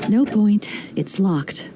No point. It's locked.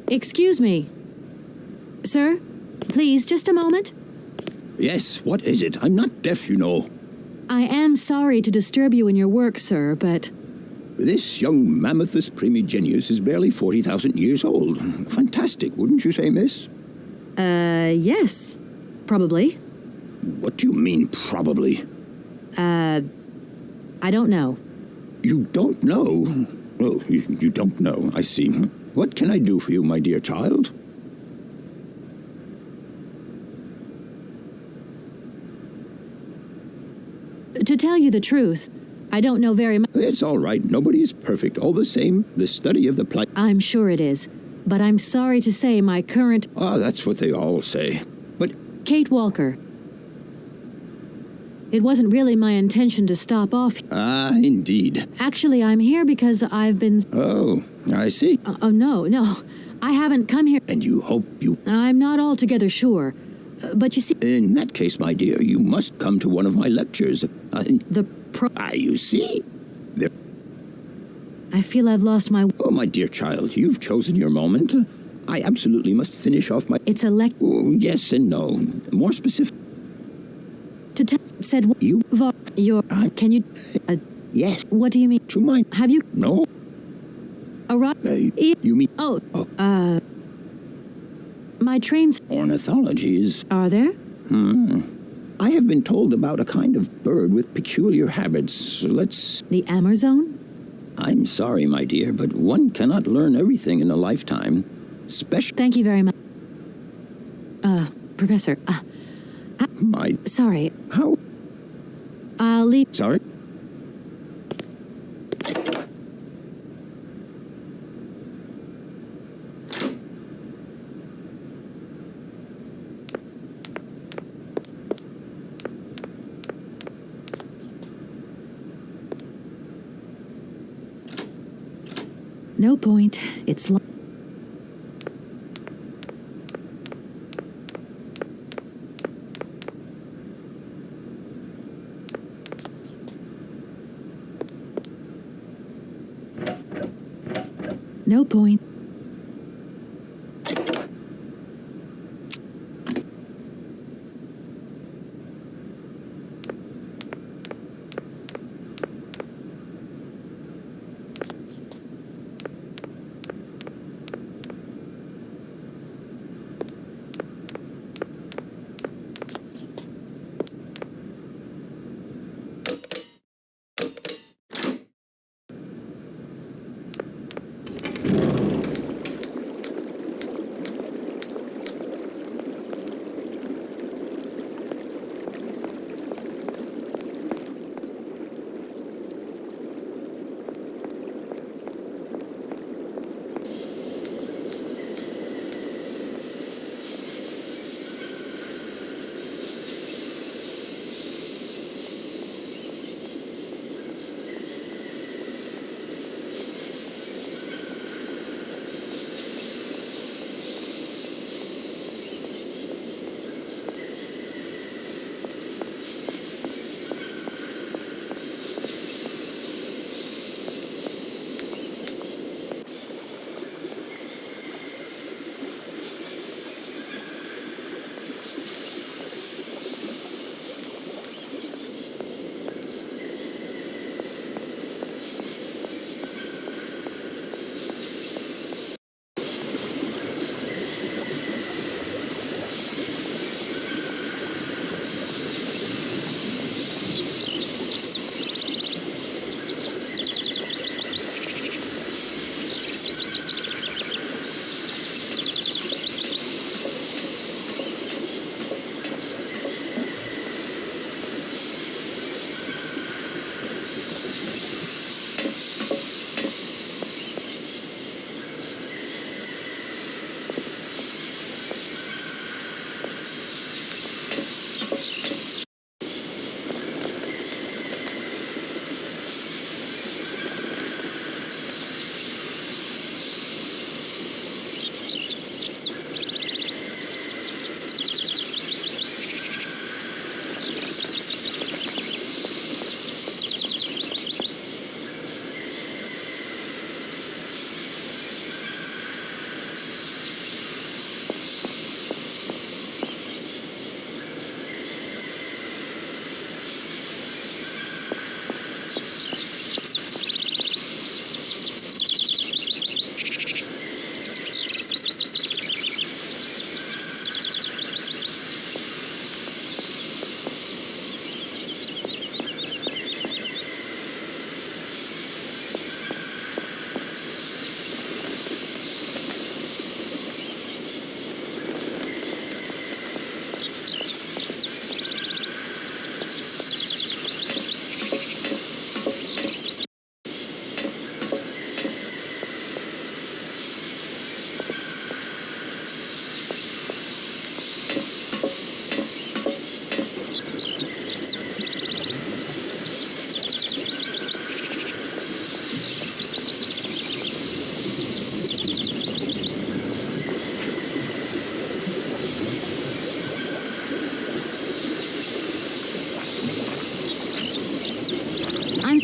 Excuse me. Sir, please, just a moment. Yes, what is it? I'm not deaf, you know. I am sorry to disturb you in your work, sir, but... This young Mammothus primigenius is barely 40,000 years old. Fantastic, wouldn't you say, miss? Yes. Probably. What do you mean, probably? I don't know. You don't know? Oh, you don't know, I see. What can I do for you, my dear child? To tell you the truth, I don't know very much. It's all right. Nobody is perfect. All the same, the study of the plight... I'm sure it is. But I'm sorry to say my current... Ah, that's what they all say. But... Kate Walker. It wasn't really my intention to stop off. Ah, indeed. Actually, I'm here because I've been... Oh, I see. Oh, no. I haven't come here... And you hope you... I'm not altogether sure. But you see... In that case, my dear, you must come to one of my lectures. You see? I feel I've lost my... Oh, my dear child, you've chosen your moment. I absolutely must finish off my... It's a Oh, yes and no. More specific... Said... You... Your... Can you... Yes. What do you mean? To mine. Have you... No. You mean... Oh, my trains... Ornithologies. Are there? I have been told about a kind of bird with peculiar habits. Let's... The Amazon? I'm sorry, my dear, but one cannot learn everything in a lifetime. Thank you very much. Professor, Sorry. How? I'll leave... Sorry? No point. It's... No point.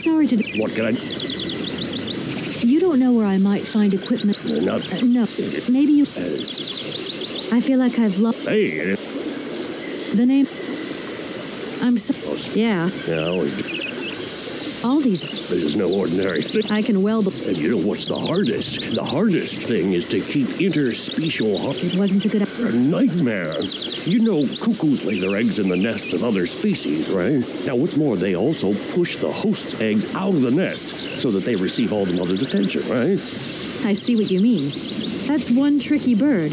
sorry to... What can I... You don't know where I might find equipment... Not... no. Maybe you... I feel like I've lost... Hey... The name... I'm so... Yeah. Yeah, I always do. All these... This is no ordinary thing. I can well... And you know what's the hardest? The hardest thing is to keep interspecial... It wasn't a good... A nightmare. You know cuckoos lay their eggs in the nests of other species, right? Now, what's more, they also push the host's eggs out of the nest so that they receive all the mother's attention, right? I see what you mean. That's one tricky bird.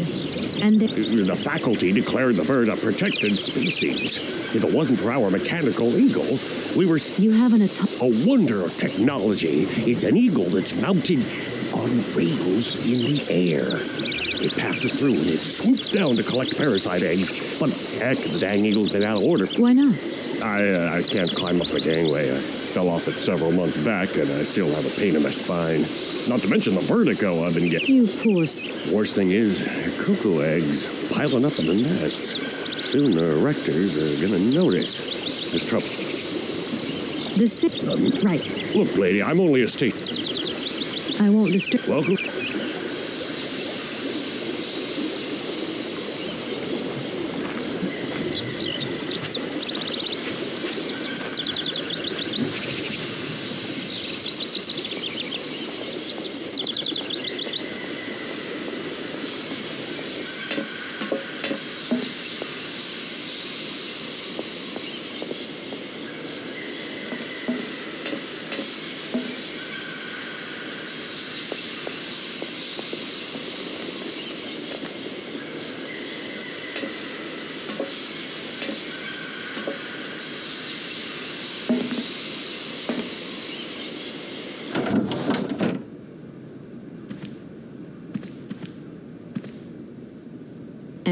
And The faculty declared the bird a protected species. If it wasn't for our mechanical eagle, we were... You haven't A wonder of technology. It's an eagle that's mounted on rails in the air. It passes through and it swoops down to collect parasite eggs. But heck, the dang eagle's been out of order. Why not? I can't climb up the gangway. I fell off it several months back, and I still have a pain in my spine. Not to mention the vertigo I've been getting. You poor... Worst thing is, cuckoo eggs piling up in the nests. Soon the rectors are gonna notice. There's trouble. The sick... right. Look, lady, I'm only a state... I won't disturb... Welcome.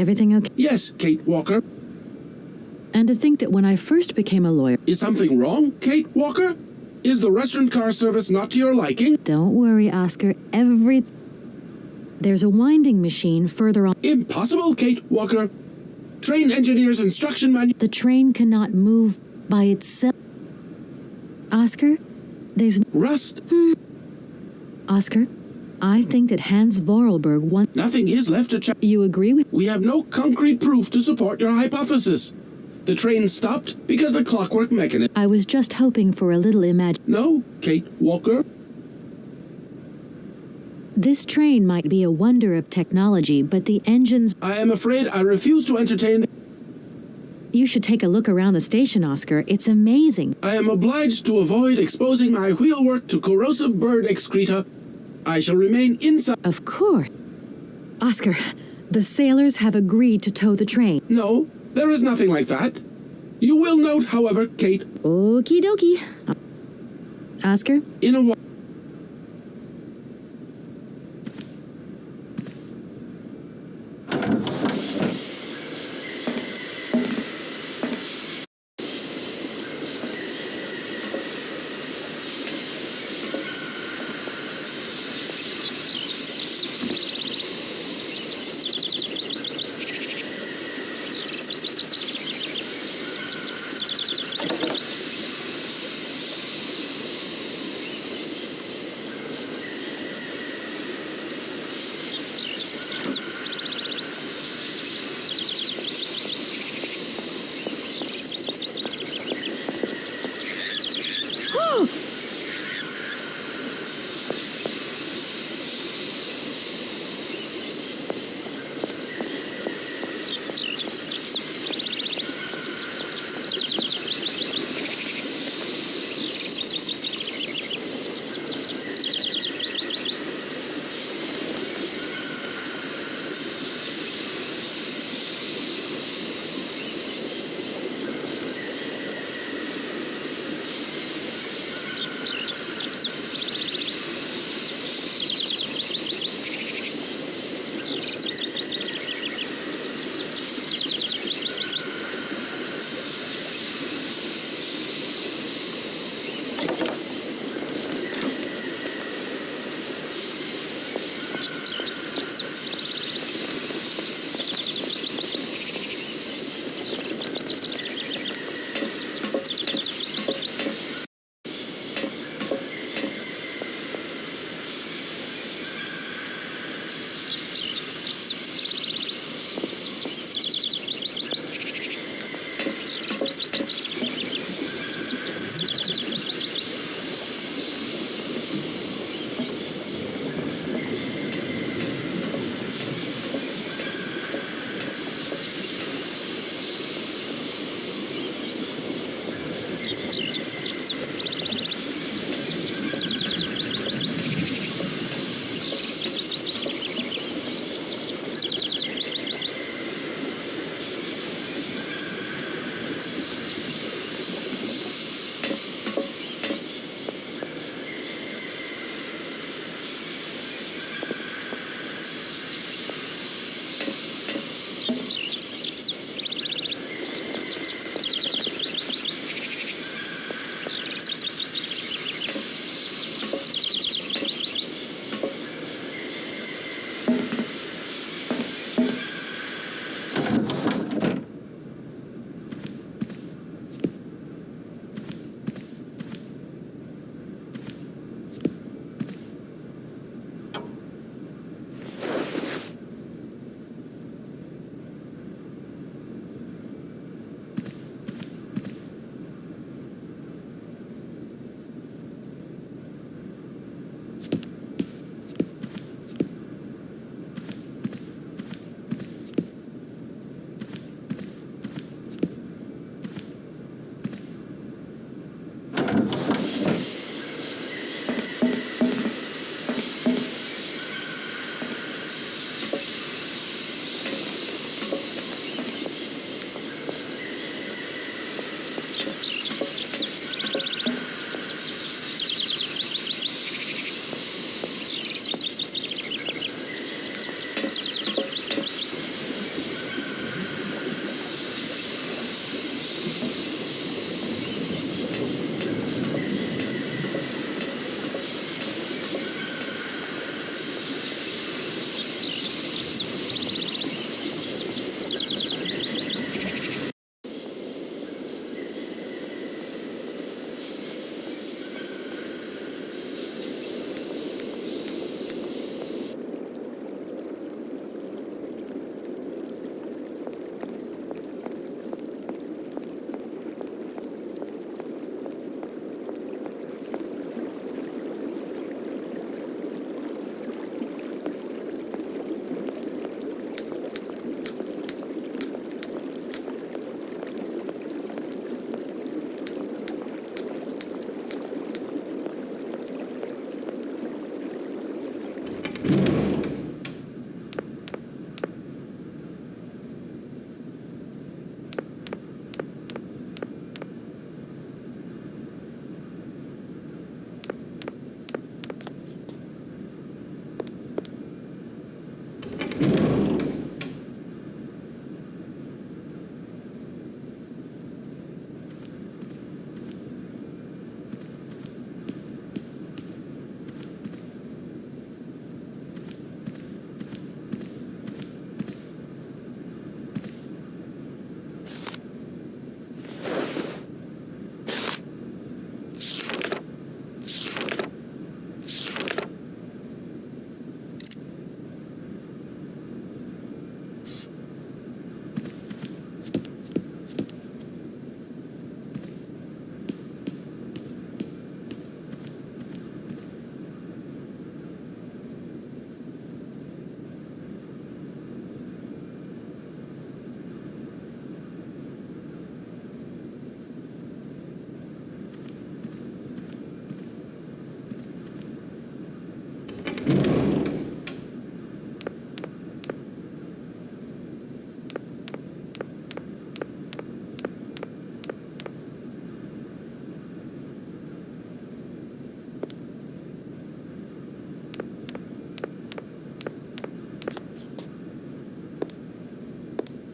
Everything okay? Yes, Kate Walker. And to think that when I first became a lawyer... Is something wrong, Kate Walker? Is the restaurant car service not to your liking? Don't worry, Oscar. There's a winding machine further on... Impossible, Kate Walker. Train engineer's instruction manual... The train cannot move by itself. Oscar, there's... Rust. Oscar, I think that Hans Vorarlberg wants... Nothing is left to check. You agree with... We have no concrete proof to support your hypothesis. The train stopped because the clockwork mechanism... I was just hoping for a little No, Kate Walker. This train might be a wonder of technology, but the engines... I am afraid I refuse to entertain... You should take a look around the station, Oscar. It's amazing. I am obliged to avoid exposing my wheelwork to corrosive bird excreta. I shall remain inside... Of course. Oscar, the sailors have agreed to tow the train. No, there is nothing like that. You will note, however, Kate... Okie dokie. Oscar? In a while...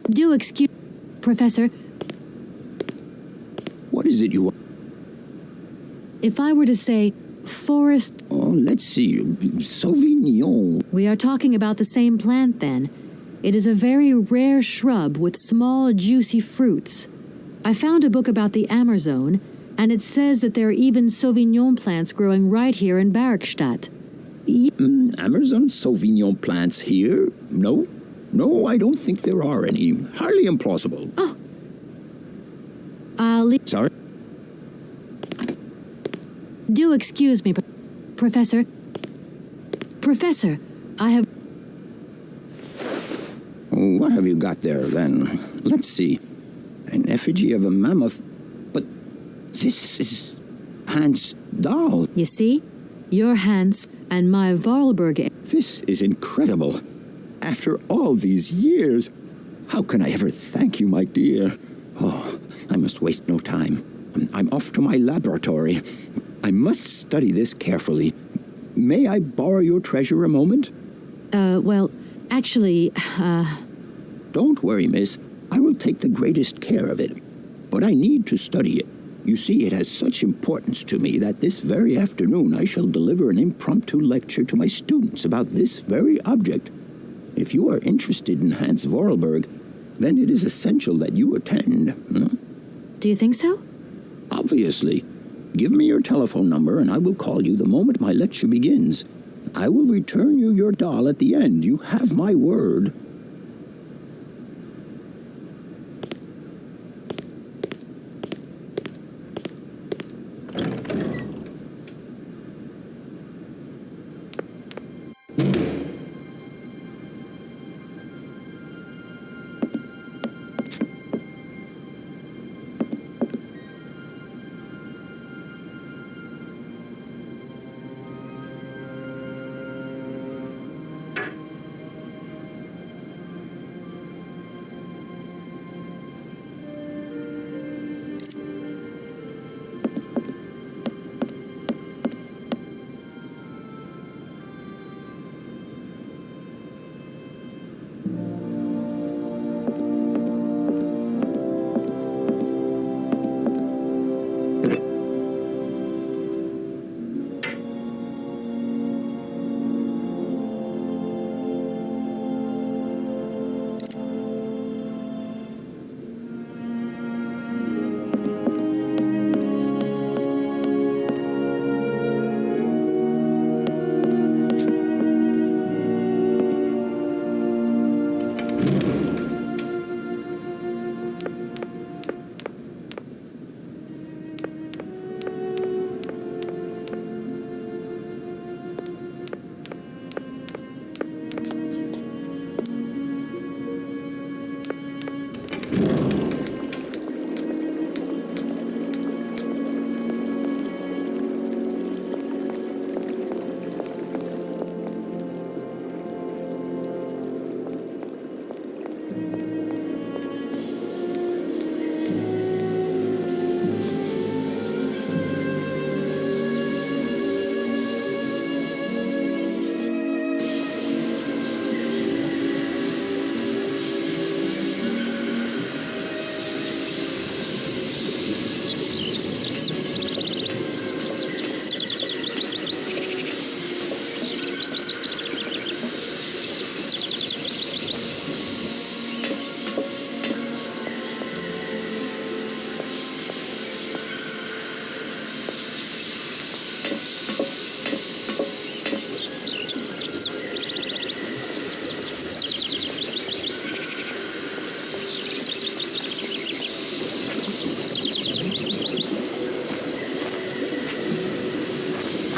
Do excuse... Professor, What is it you want? if I were to say forest... Oh, let's see. Sauvignon. We are talking about the same plant, then. It is a very rare shrub with small, juicy fruits. I found a book about the Amazon, and it says that there are even Sauvignon plants growing right here in Barrackstadt. Amazon Sauvignon plants here? No. No, I don't think there are any. Highly implausible. Oh. I'll leave... Sorry? Do excuse me, Professor. Professor, I have... What have you got there, then? Let's see. An effigy of a mammoth. But this is Hans' doll. You see? Your Hans and my Vorarlberg... This is incredible. After all these years, how can I ever thank you, my dear? Oh, I must waste no time. I'm off to my laboratory. I must study this carefully. May I borrow your treasure a moment? Well, actually, Don't worry, miss. I will take the greatest care of it. But I need to study it. You see, it has such importance to me that this very afternoon I shall deliver an impromptu lecture to my students about this very object. If you are interested in Hans Vorarlberg, then it is essential that you attend. do you think so? Obviously. Give me your telephone number and I will call you the moment my lecture begins. I will return you your doll at the end. You have my word.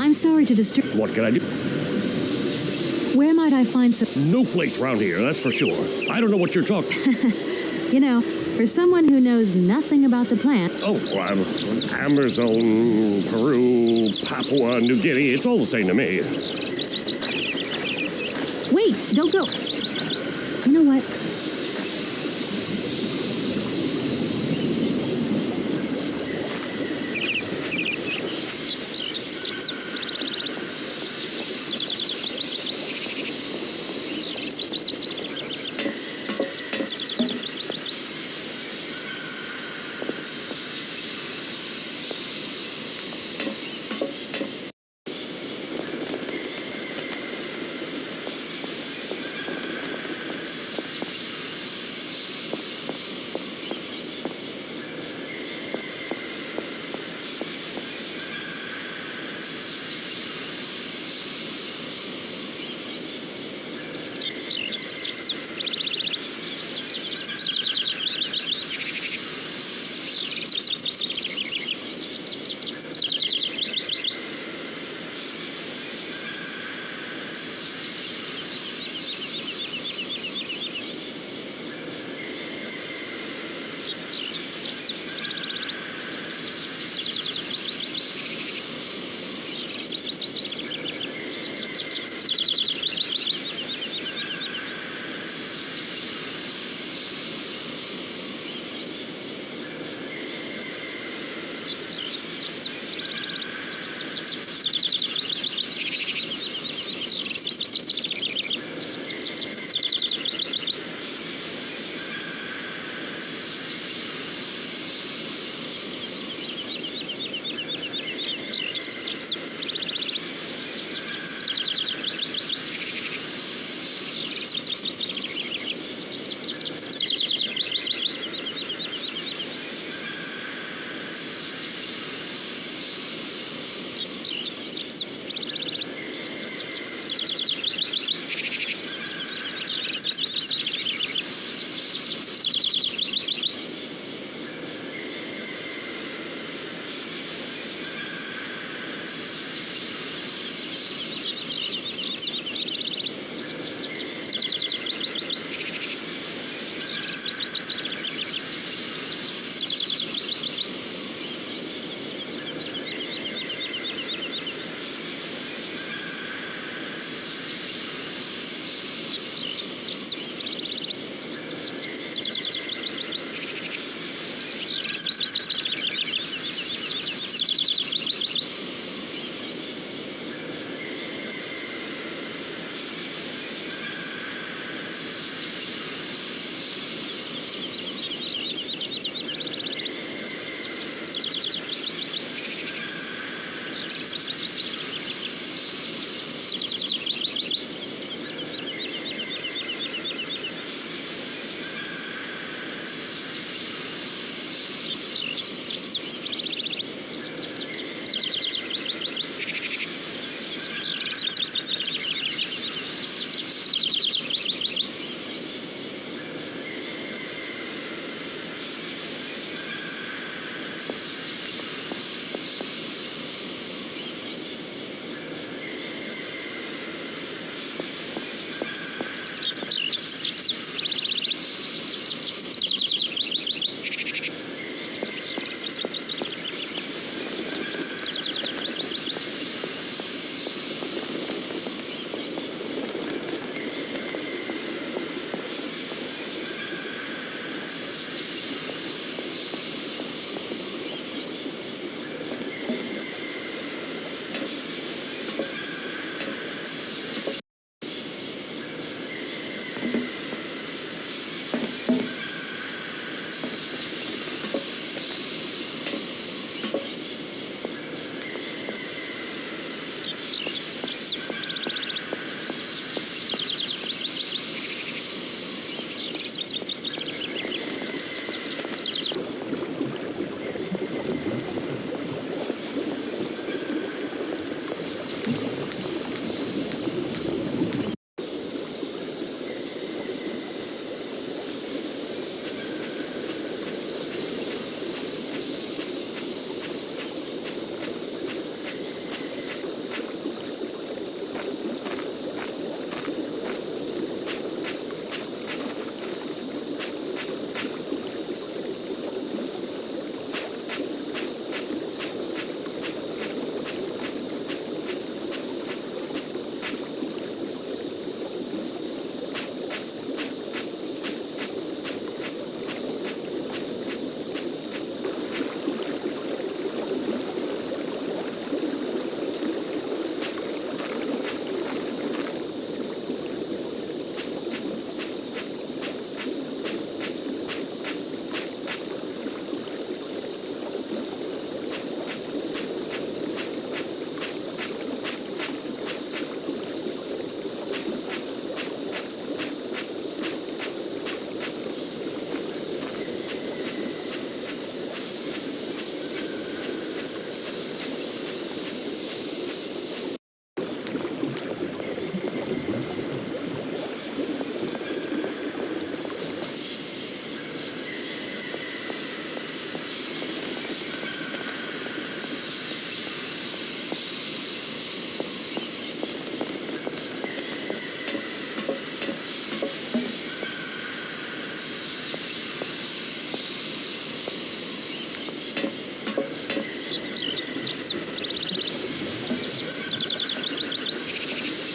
I'm sorry to disturb... What can I do? Where might I find some... No place around here, that's for sure. I don't know what you're talking... You know, for someone who knows nothing about the plant... Oh, Amazon, Peru, Papua New Guinea, it's all the same to me. Wait, don't go. You know what?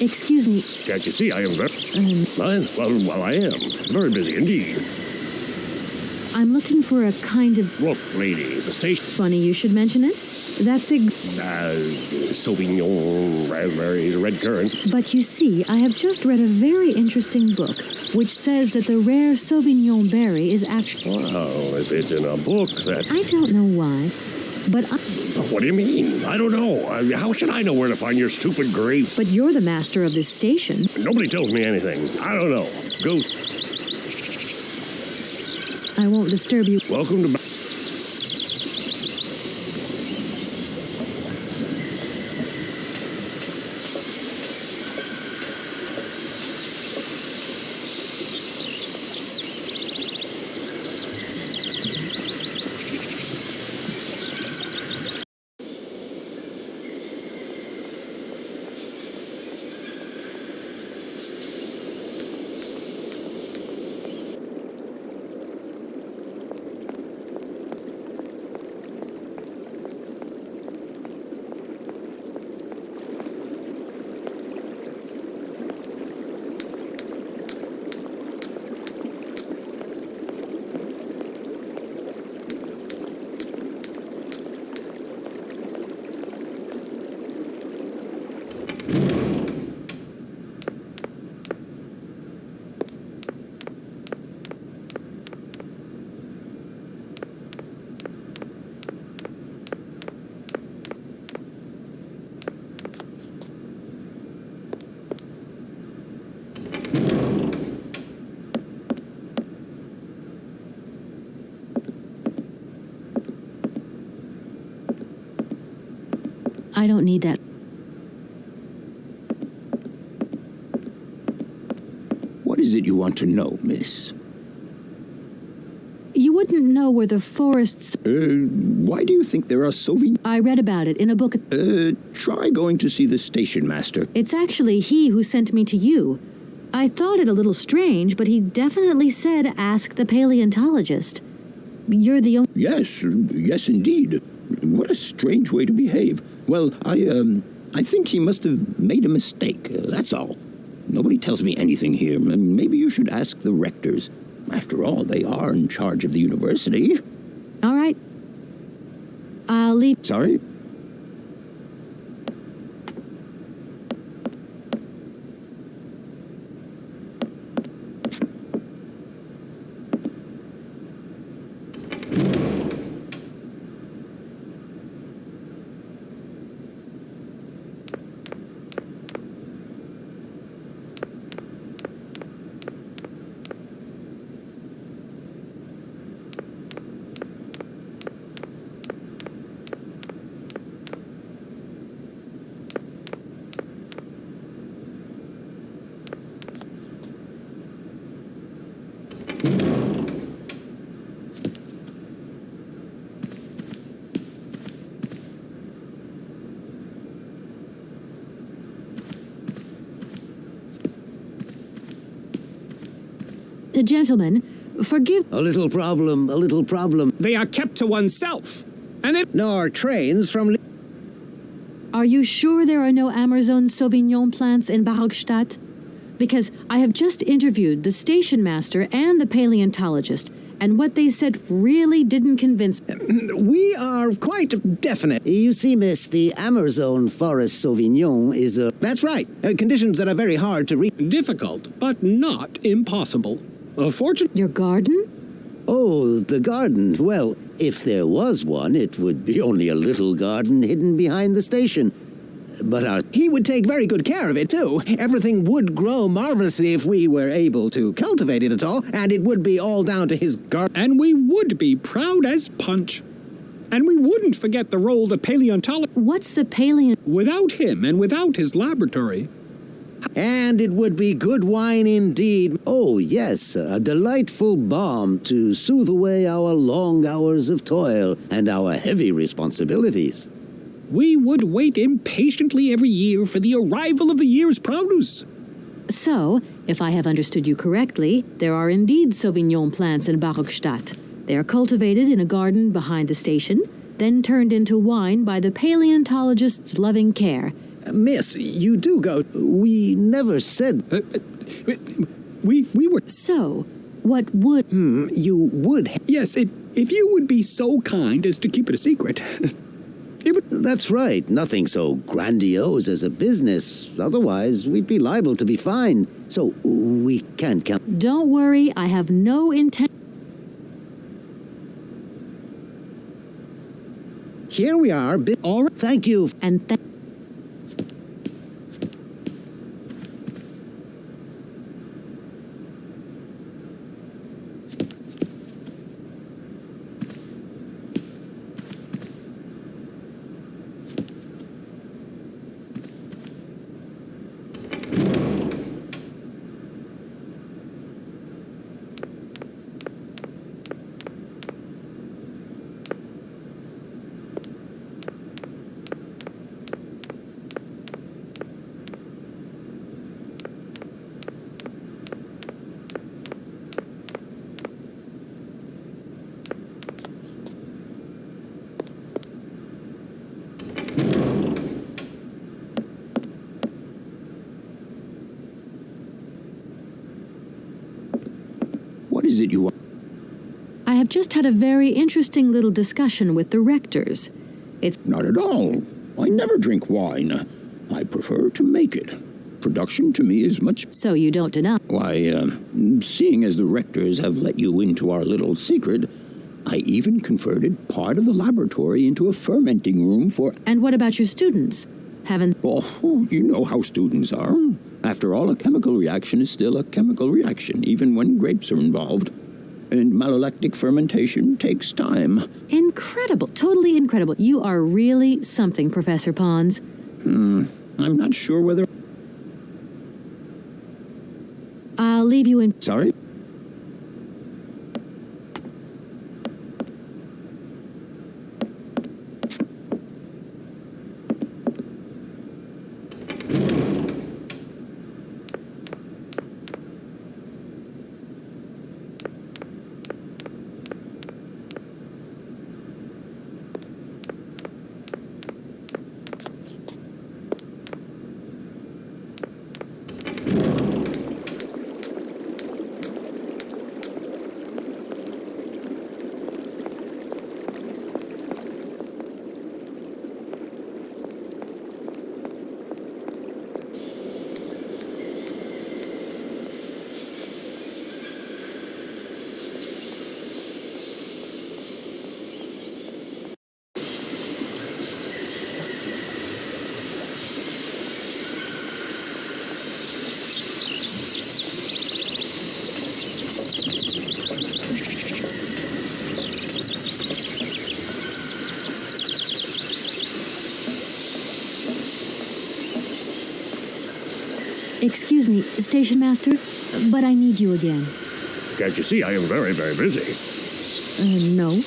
Excuse me. Can't you see I am well, I am. Very busy indeed. I'm looking for a kind of... Look, lady, the station... Funny you should mention it. That's Sauvignon, raspberries, red currants. But you see, I have just read a very interesting book, which says that the rare Sauvignon berry is actually... Well, if it's in a book, that... I don't know why, but What do you mean? I don't know. How should I know where to find your stupid grape? But you're the master of this station. Nobody tells me anything. I don't know. Go... I won't disturb you. Welcome to... I don't need that. What is it you want to know, miss? You wouldn't know where the forests... Why do you think there are Sauvignon... I read about it in a book. Try going to see the station master. It's actually he who sent me to you. I thought it a little strange, but he definitely said ask the paleontologist. You're the only... Yes, indeed. What a strange way to behave. Well, I think he must have made a mistake, that's all. Nobody tells me anything here. Maybe you should ask the rectors. After all, they are in charge of the university. All right. I'll leave... Sorry? Gentlemen, forgive... A little problem. They are kept to oneself. And they... Nor trains from... Are you sure there are no Amazon Sauvignon plants in Barogstadt? Because I have just interviewed the station master and the paleontologist, and what they said really didn't convince me. We are quite definite. You see, miss, the Amazon Forest Sauvignon is a... That's right. Conditions that are very hard to reach. Difficult, but not impossible. A fortune... Your garden? Oh, the garden. Well, if there was one, it would be only a little garden hidden behind the station. But he would take very good care of it, too. Everything would grow marvelously if we were able to cultivate it at all, and it would be all down to his garden. And we would be proud as punch. And we wouldn't forget the role the paleontologist... What's the paleo... Without him and without his laboratory... And it would be good wine indeed. Oh, yes, a delightful balm to soothe away our long hours of toil and our heavy responsibilities. We would wait impatiently every year for the arrival of the year's produce. So, if I have understood you correctly, there are indeed Sauvignon plants in Barogstadt. They are cultivated in a garden behind the station, then turned into wine by the paleontologist's loving care. Miss, you do go. We never said. We were... So, what would... You would. Yes, if you would be so kind as to keep it a secret. It would... That's right. Nothing so grandiose as a business. Otherwise, we'd be liable to be fined. So, we can't count. Don't worry, I have no intent... Here we are. All right. Thank you. And What is it you want? I have just had a very interesting little discussion with the rectors. Not at all. I never drink wine. I prefer to make it. Production to me is much... So you don't deny. Why, seeing as the rectors have let you into our little secret, I even converted part of the laboratory into a fermenting room for... And what about your students? Haven't... Oh, you know how students are. After all, a chemical reaction is still a chemical reaction, even when grapes are involved. And malolactic fermentation takes time. Incredible. Totally incredible. You are really something, Professor Pons. I'm not sure whether... I'll leave you in... Sorry? Excuse me, Station Master, but I need you again. Can't you see I am very, very busy? No.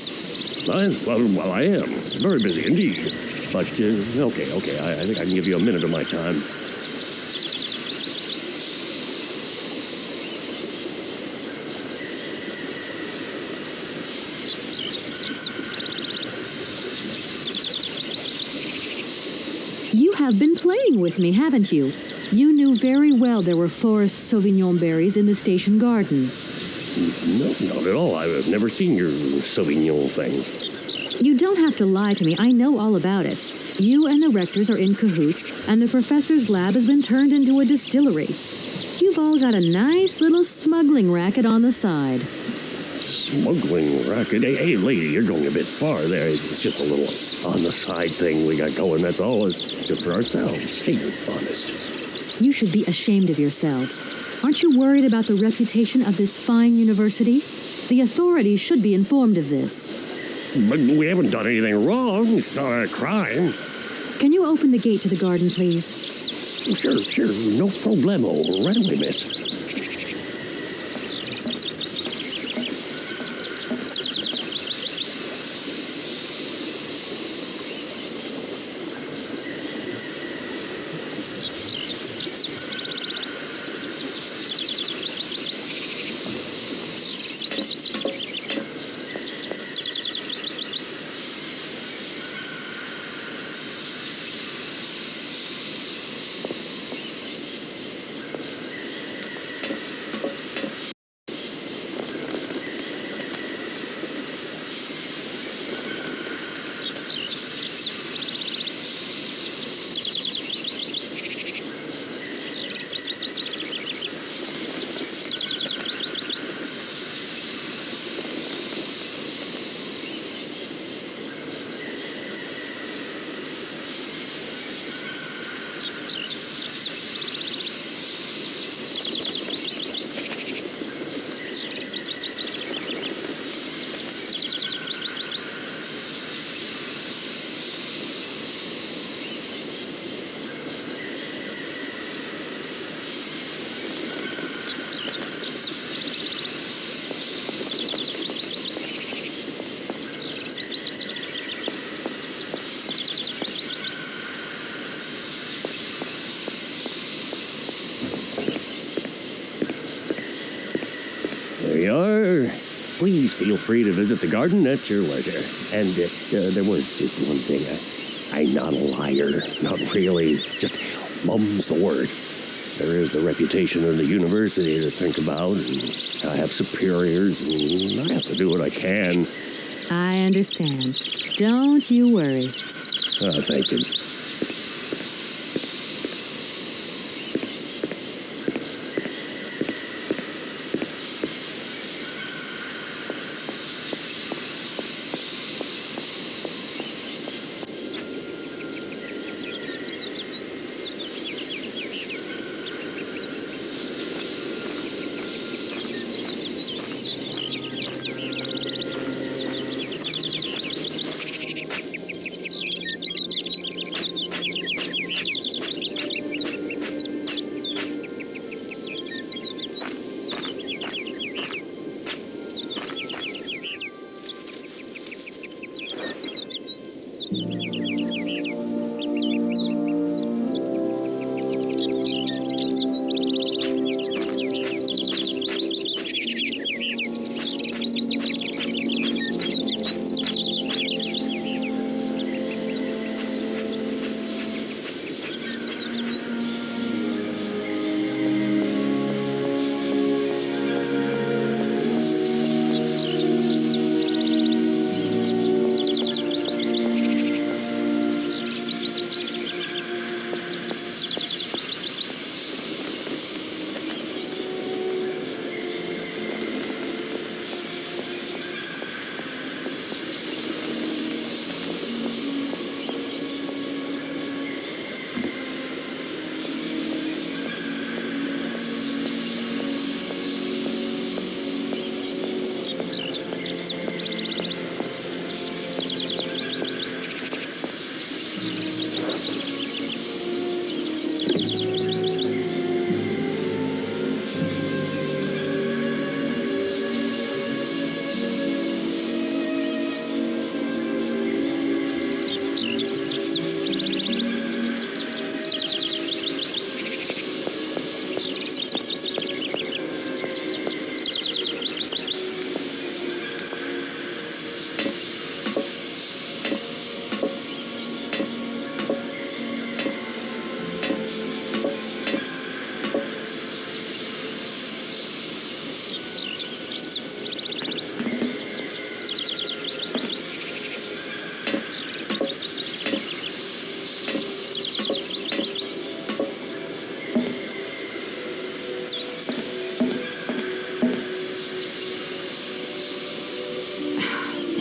Well, I am. Very busy indeed. But, okay, I think I can give you a minute of my time. You have been playing with me, haven't you? You knew very well there were forest Sauvignon berries in the station garden. No, not at all. I've never seen your Sauvignon thing. You don't have to lie to me. I know all about it. You and the rectors are in cahoots, and the professor's lab has been turned into a distillery. You've all got a nice little smuggling racket on the side. Smuggling racket? Hey, lady, you're going a bit far there. It's just a little on-the-side thing we got going, that's all. It's just for ourselves. Hey, honest. You should be ashamed of yourselves. Aren't you worried about the reputation of this fine university? The authorities should be informed of this. But we haven't done anything wrong. It's not a crime. Can you open the gate to the garden, please? Sure. No problemo. Right away, miss. feel free to visit the garden at your leisure. And there was just one thing. I'm not a liar. Not really. Just mum's the word. There is the reputation of the university to think about, and I have superiors, and I have to do what I can. I understand. Don't you worry. Thank you.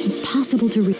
Impossible to read.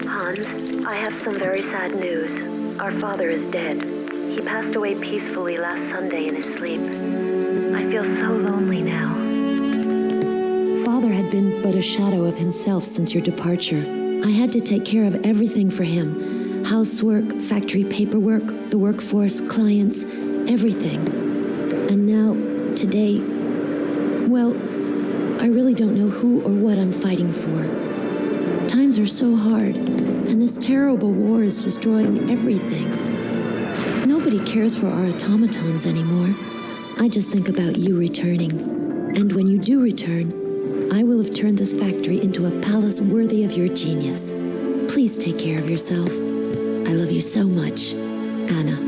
Hans, I have some very sad news. Our father is dead. He passed away peacefully last Sunday in his sleep. I feel so lonely now. father had been but a shadow of himself since your departure. I had to take care of everything for him. Housework, factory paperwork, the workforce, clients, everything. And now, today, well, I really don't know who or what I'm fighting for. Times are so hard, and this terrible war is destroying everything. Nobody cares for our automatons anymore. I just think about you returning. And when you do return, I will have turned this factory into a palace worthy of your genius. Please take care of yourself. I love you so much, Anna.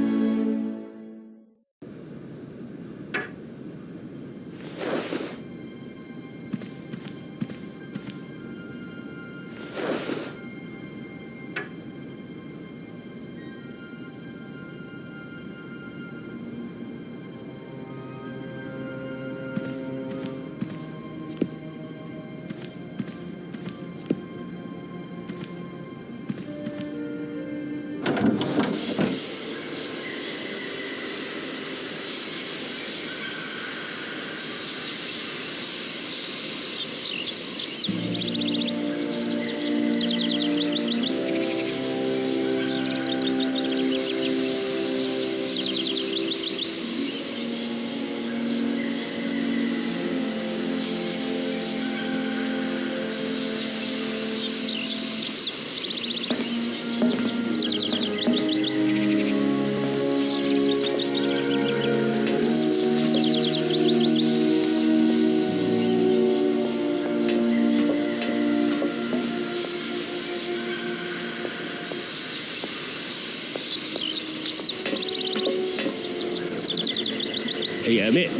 Hey, Emmett.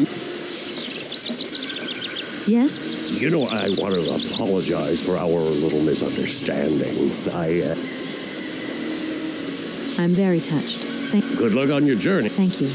Yes? You know, I want to apologize for our little misunderstanding. I'm very touched. Good luck on your journey. Thank you.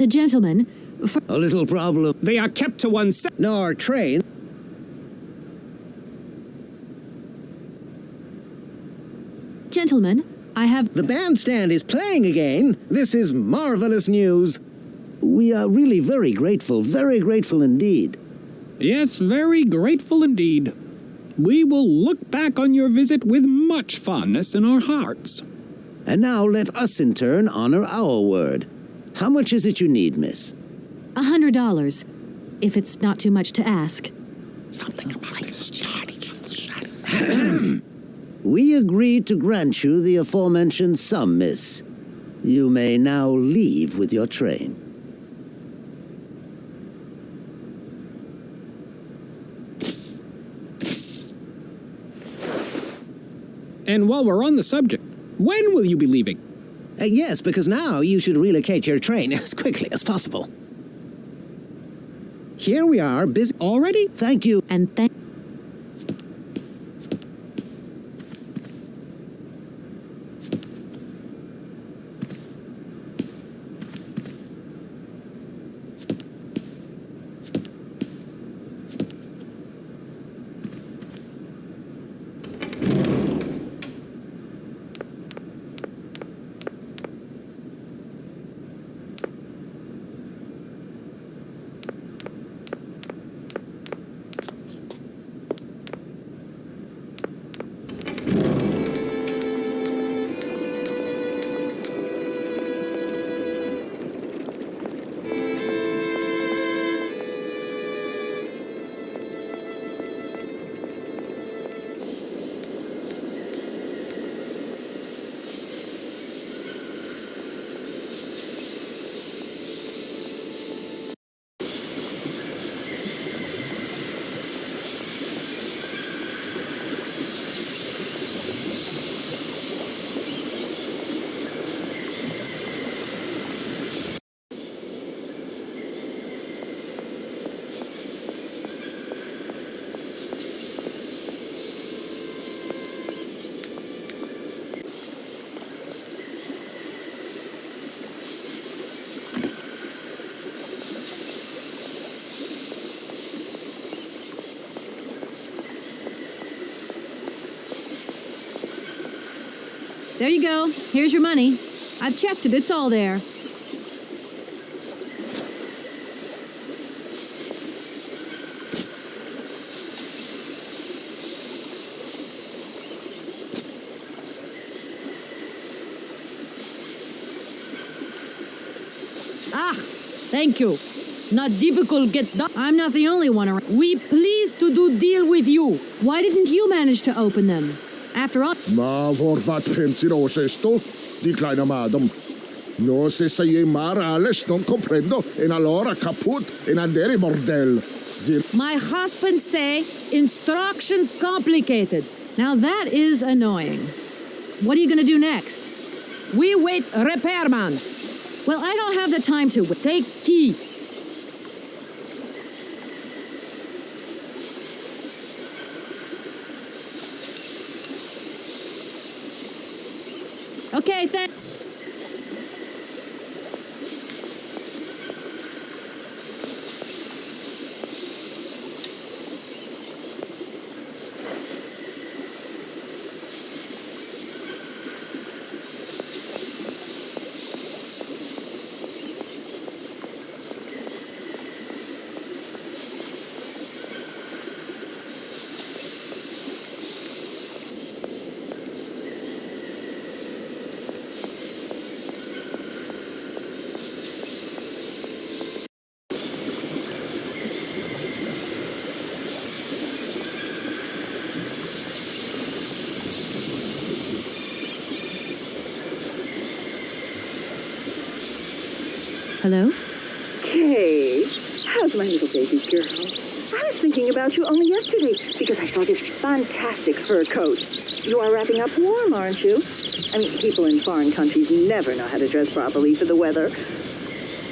The gentleman... A little problem. They are kept to one side. Nor train. Gentlemen, I have... The bandstand is playing again. This is marvelous news. We are really very grateful indeed. Yes, very grateful indeed. We will look back on your visit with much fondness in our hearts. And now let us in turn honor our word. How much is it you need, miss? $100, if it's not too much to ask. Something like starting. We agree to grant you the aforementioned sum, miss. You may now leave with your train. And while we're on the subject, when will you be leaving? Yes, because now you should relocate your train as quickly as possible. Here we are, busy Already? Thank you. And thank... There you go. Here's your money. I've checked it. It's all there. Ah, thank you. Not difficult get done. I'm not the only one around. We pleased to do deal with you. Why didn't you manage to open them? After all... Ma vorvat pensiero esto, declina madam. No se sei marales non comprendo, en allora caput en andere bordel. My husband say instructions complicated. Now that is annoying. What are you going to do next? We wait repairman. Well, I don't have the time to take key. Okay, thanks. Hello? Kay, how's my little baby girl? I was thinking about you only yesterday because I saw this fantastic fur coat. You are wrapping up warm, aren't you? I mean, people in foreign countries never know how to dress properly for the weather.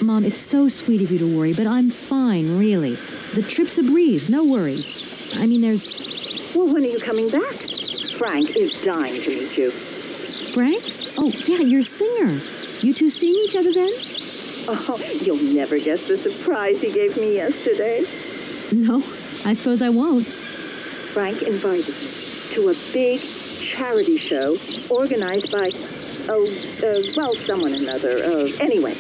Mom, it's so sweet of you to worry, but I'm fine, really. The trip's a breeze, no worries. I mean, there's... Well, when are you coming back? Frank is dying to meet you. Frank? Oh, yeah, your singer. You two seeing each other then? Oh, you'll never guess the surprise he gave me yesterday. No, I suppose I won't. Frank invited me to a big charity show organized by, someone or another. Anyway,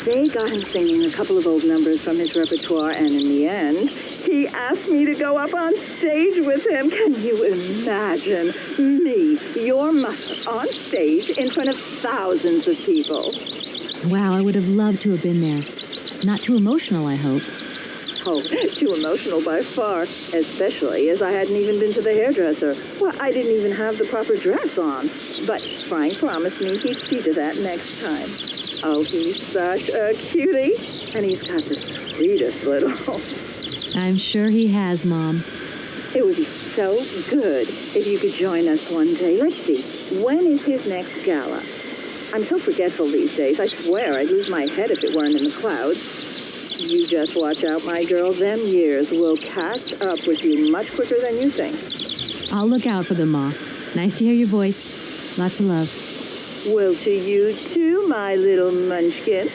they got him singing a couple of old numbers from his repertoire, and in the end, he asked me to go up on stage with him. Can you imagine me, your mother, on stage in front of thousands of people? Wow, I would have loved to have been there. Not too emotional, I hope. Oh, too emotional by far, especially as I hadn't even been to the hairdresser. Well, I didn't even have the proper dress on. But Frank promised me he'd see to that next time. Oh, he's such a cutie. And he's got the sweetest little... I'm sure he has, Mom. It would be so good if you could join us one day. Let's see, when is his next gala? I'm so forgetful these days. I swear I'd lose my head if it weren't in the clouds. You just watch out, my girl. Them years will catch up with you much quicker than you think. I'll look out for them, Ma. Nice to hear your voice. Lots of love. Well, to you too, my little munchkin.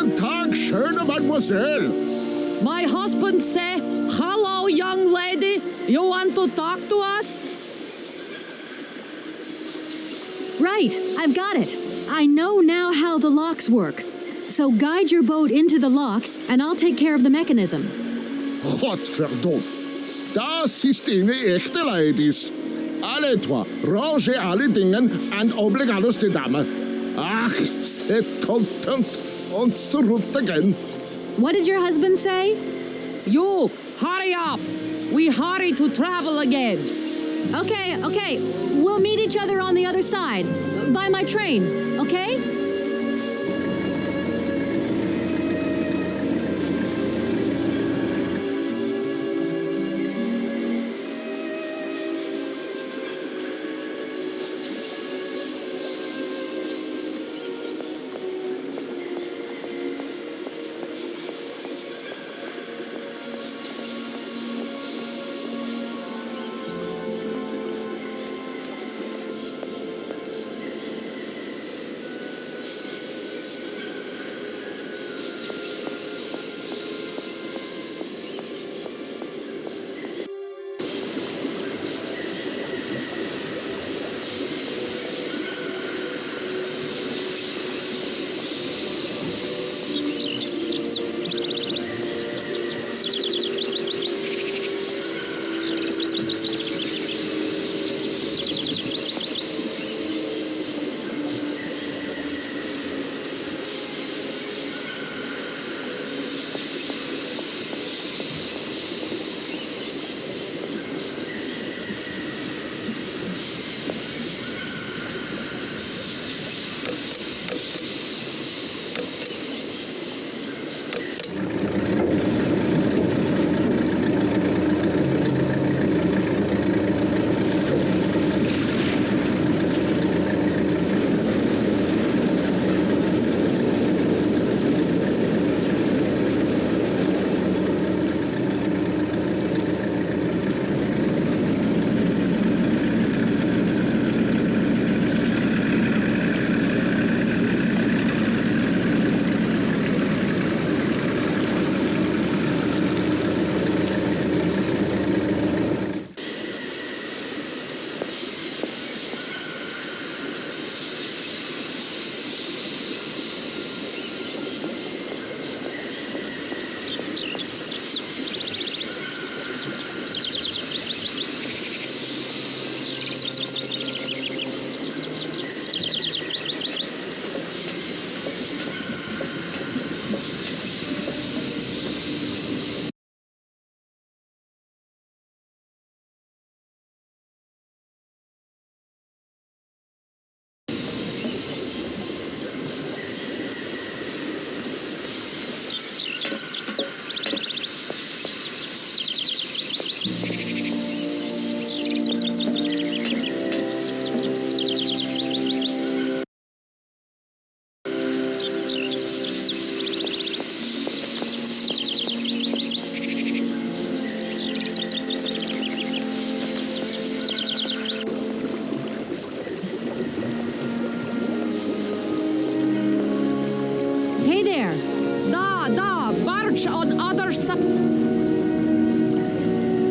Guten Tag, schöne Mademoiselle. My husband say, "Hello, young lady. You want to talk to us?" Right, I've got it. I know now how the locks work. So guide your boat into the lock, and I'll take care of the mechanism. Godverdomme. Das ist eine echte Ladies. Alle etwa, range alle Dingen and obligados de dame. Ach, set content und zurück again. What did your husband say? You, hurry up. We hurry to travel again. Okay. We'll meet each other on the other side. By my train, okay?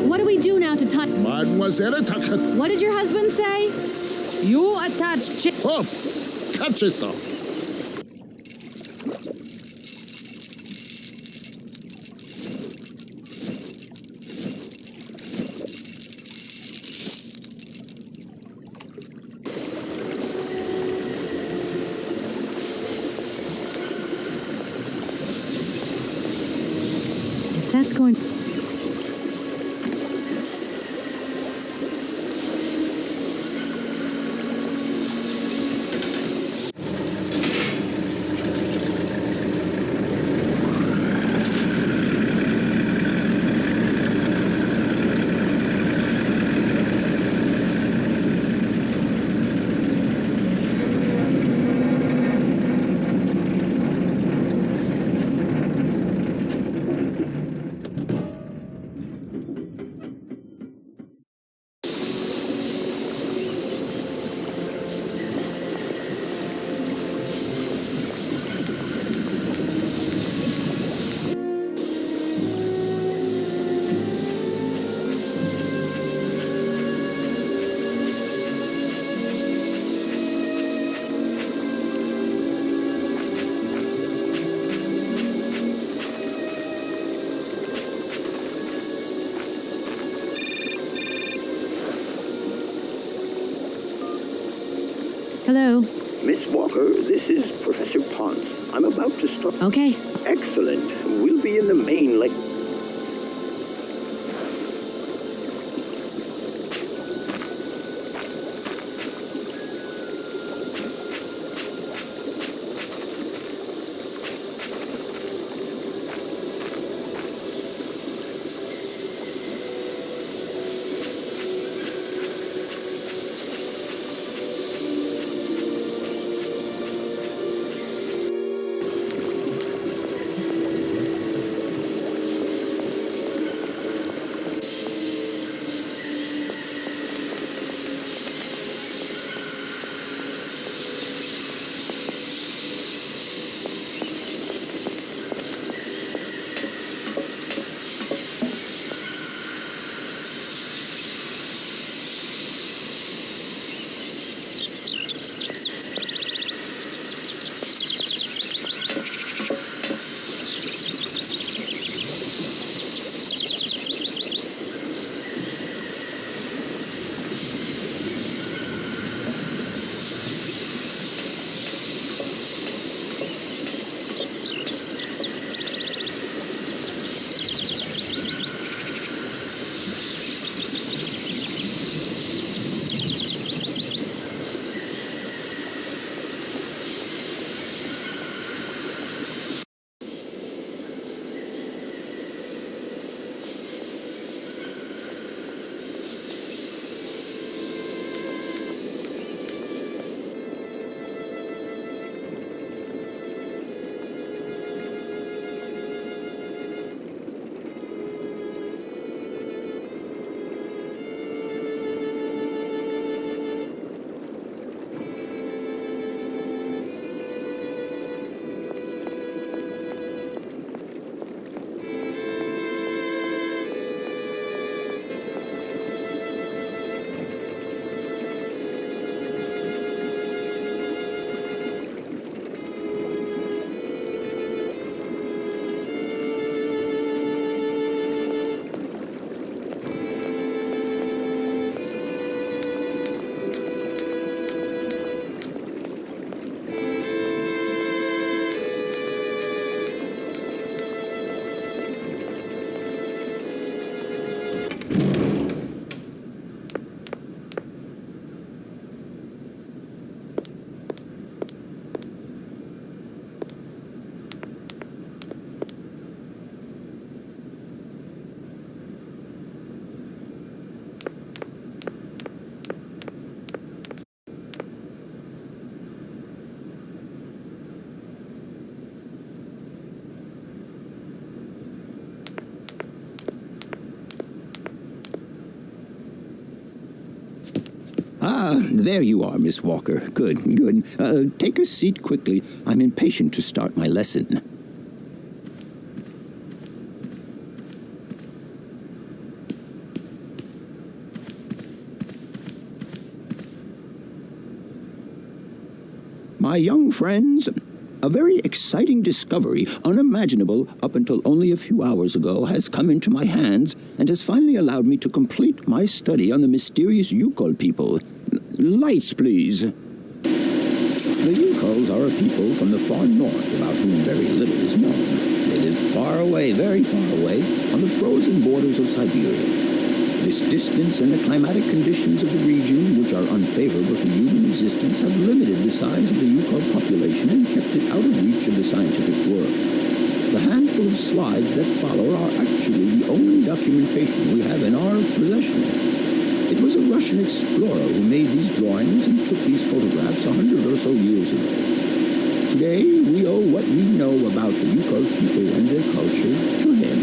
What do we do now to tie... Mademoiselle Tucket. What did your husband say? You attach... Hop! Catch yourself. If that's going... Hello. Miss Walker, this is Professor Ponce. I'm about to start. Okay. Excellent. We'll be in the main like... Ah, there you are, Miss Walker. Good, good. Take a seat quickly. I'm impatient to start my lesson. My young friends, a very exciting discovery, unimaginable up until only a few hours ago, has come into my hands and has finally allowed me to complete my study on the mysterious Yukol people. Lights, please. The Yukols are a people from the far north about whom very little is known. They live far away, very far away, on the frozen borders of Syberia. This distance and the climatic conditions of the region, which are unfavorable to human existence, have limited the size of the Yukol population and kept it out of reach of the scientific world. The handful of slides that follow are actually the only documentation we have in our possession. It was a Russian explorer who made these drawings and took these photographs 100 or so years ago. Today, we owe what we know about the Yukol people and their culture to him.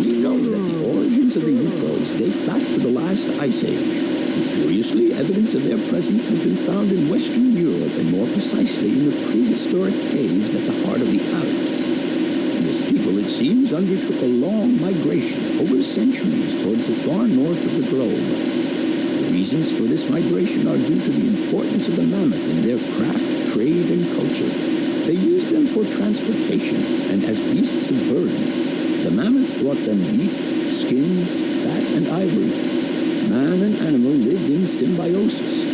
We know that the origins of the Yukols date back to the last ice age. Curiously, evidence of their presence has been found in Western Europe, and more precisely in the prehistoric caves at the heart of the Alps. This people, it seems, undertook a long migration over centuries towards the far north of the globe. The reasons for this migration are due to the importance of the mammoth in their craft, trade, and culture. They used them for transportation and as beasts of burden. The mammoth brought them meat, skins, fat, and ivory. Man and animal lived in symbiosis.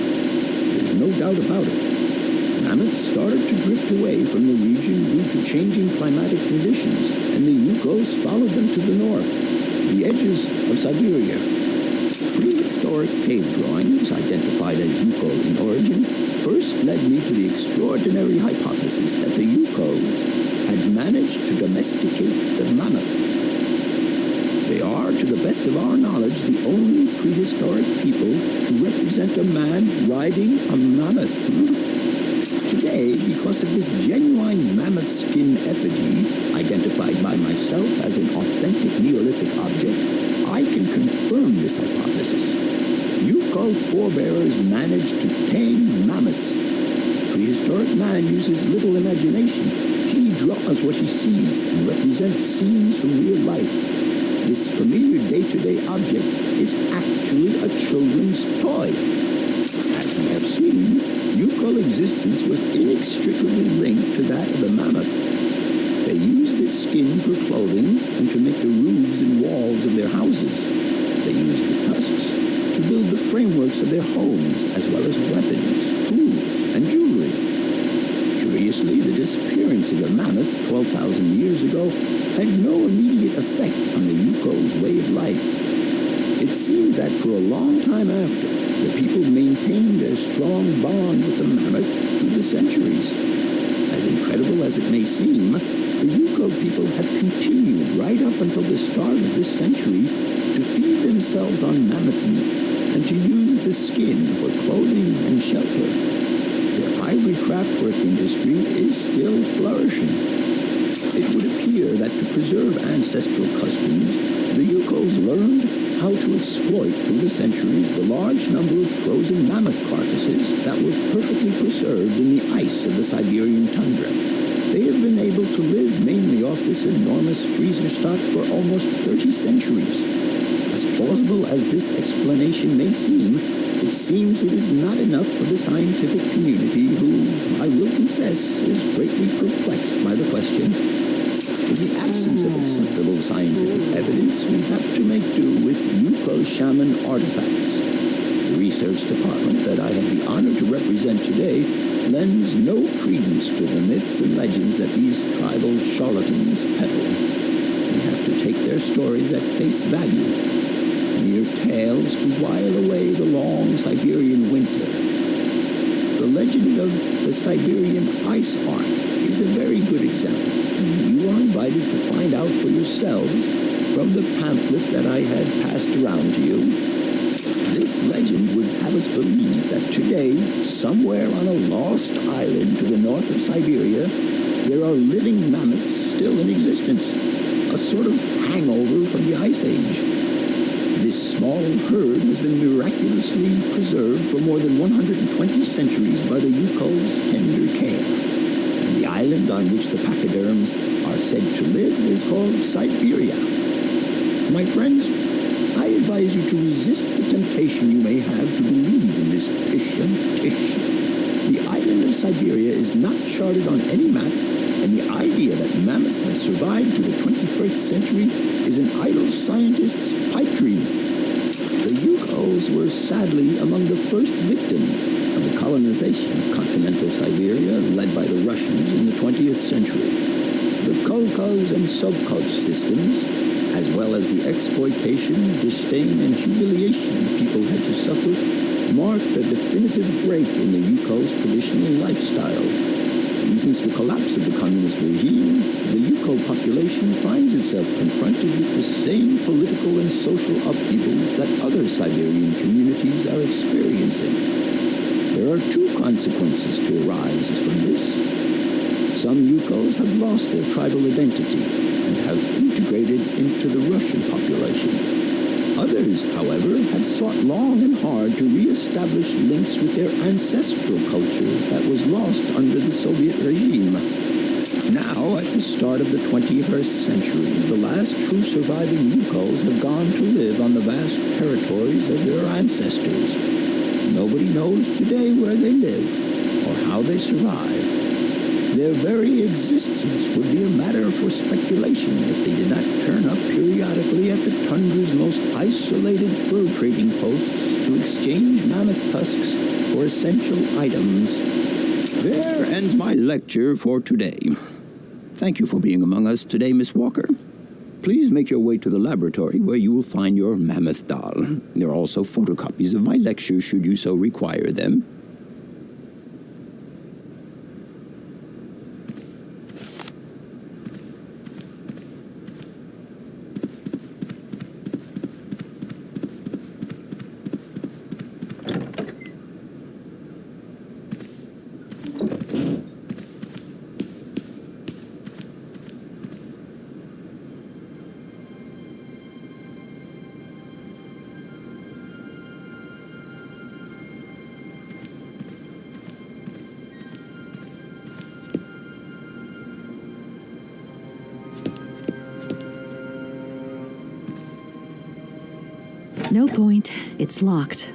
There's no doubt doubt about it. Mammoths started to drift away from the region due to changing climatic conditions, and the Yukos followed them to the north, to the edges of Syberia. Prehistoric cave drawings, identified as Yuko in origin, first led me to the extraordinary hypothesis that the Yukos had managed to domesticate the mammoth. They are, to the best of our knowledge, the only prehistoric people to represent a man riding a mammoth. Today, because of this genuine mammoth skin effigy, identified by myself as an authentic Neolithic object, I can confirm this hypothesis. Yuko forebearers managed to tame mammoths. Prehistoric man uses little imagination. He draws what he sees and represents scenes from real life. This familiar day-to-day object is actually a children's toy. As we have seen, Yuko existence was inextricably linked to that of the mammoth. They used its skin for clothing and to make the roofs and walls of their houses. They used the tusks to build the frameworks of their homes, as well as weapons, tools, and jewelry. Curiously, the disappearance of the mammoth 12,000 years ago had no immediate effect on the Yuko's way of life. It seemed that for a long time after, the people maintained their strong bond with the mammoth through the centuries. As incredible as it may seem, the Yuko people have continued right up until the start of this century to feed themselves on mammoth meat and to use the skin for clothing and shelter. Their ivory craftwork industry is still flourishing. It would appear that to preserve ancestral customs, the Yukos learned how to exploit through the centuries the large number of frozen mammoth carcasses that were perfectly preserved in the ice of the Siberian tundra. They have been able to live mainly off this enormous freezer stock for almost 30 centuries. As plausible as this explanation may seem, it seems it is not enough for the scientific community who, I will confess, is greatly perplexed by the question. In the absence of acceptable scientific evidence, we have to make do with Yuko shaman artifacts. The research department that I have the honor to represent today lends no credence to the myths and legends that these tribal charlatans peddle. We have to take their stories at face value, mere tales to while away the long Siberian winter. The legend of the Siberian ice ark is a very good example. You are invited to find out for yourselves from the pamphlet that I had passed around to you. This legend would have us believe that today, somewhere on a lost island to the north of Syberia, there are living mammoths still in existence, a sort of hangover from the Ice Age. This small herd has been miraculously preserved for more than 120 centuries by the Yuko's tender care. The island on which the pachyderms are said to live is called Syberia. My friends, I advise you to resist the temptation you may have to believe in this pish and tish. The island of Syberia is not charted on any map, and the idea that mammoths have survived to the 21st century is an idle scientist's pipe dream. The Yukos were sadly among the first victims of the colonization of continental Syberia led by the Russians in the 20th century. The kolkhoz and sovkhoz systems, as well as the exploitation, disdain, and humiliation people had to suffer, marked a definitive break in the Yukos' traditional lifestyle. Since the collapse of the communist regime, the Yuko population finds itself confronted with the same political and social upheavals that other Siberian communities are experiencing. There are two consequences to arise from this. Some Yukos have lost their tribal identity and have integrated into the Russian population. Others, however, have sought long and hard to re-establish links with their ancestral culture that was lost under the Soviet regime. Now, at the start of the 21st century, the last true surviving Yukos have gone to live on the vast territories of their ancestors. Nobody knows today where they live or how they survive. Their very existence would be a matter for speculation if they did not turn up periodically at the tundra's most isolated fur trading posts to exchange mammoth tusks for essential items. There ends my lecture for today. Thank you for being among us today, Miss Walker. Please make your way to the laboratory where you will find your mammoth doll. There are also photocopies of my lectures should you so require them. No point. It's locked.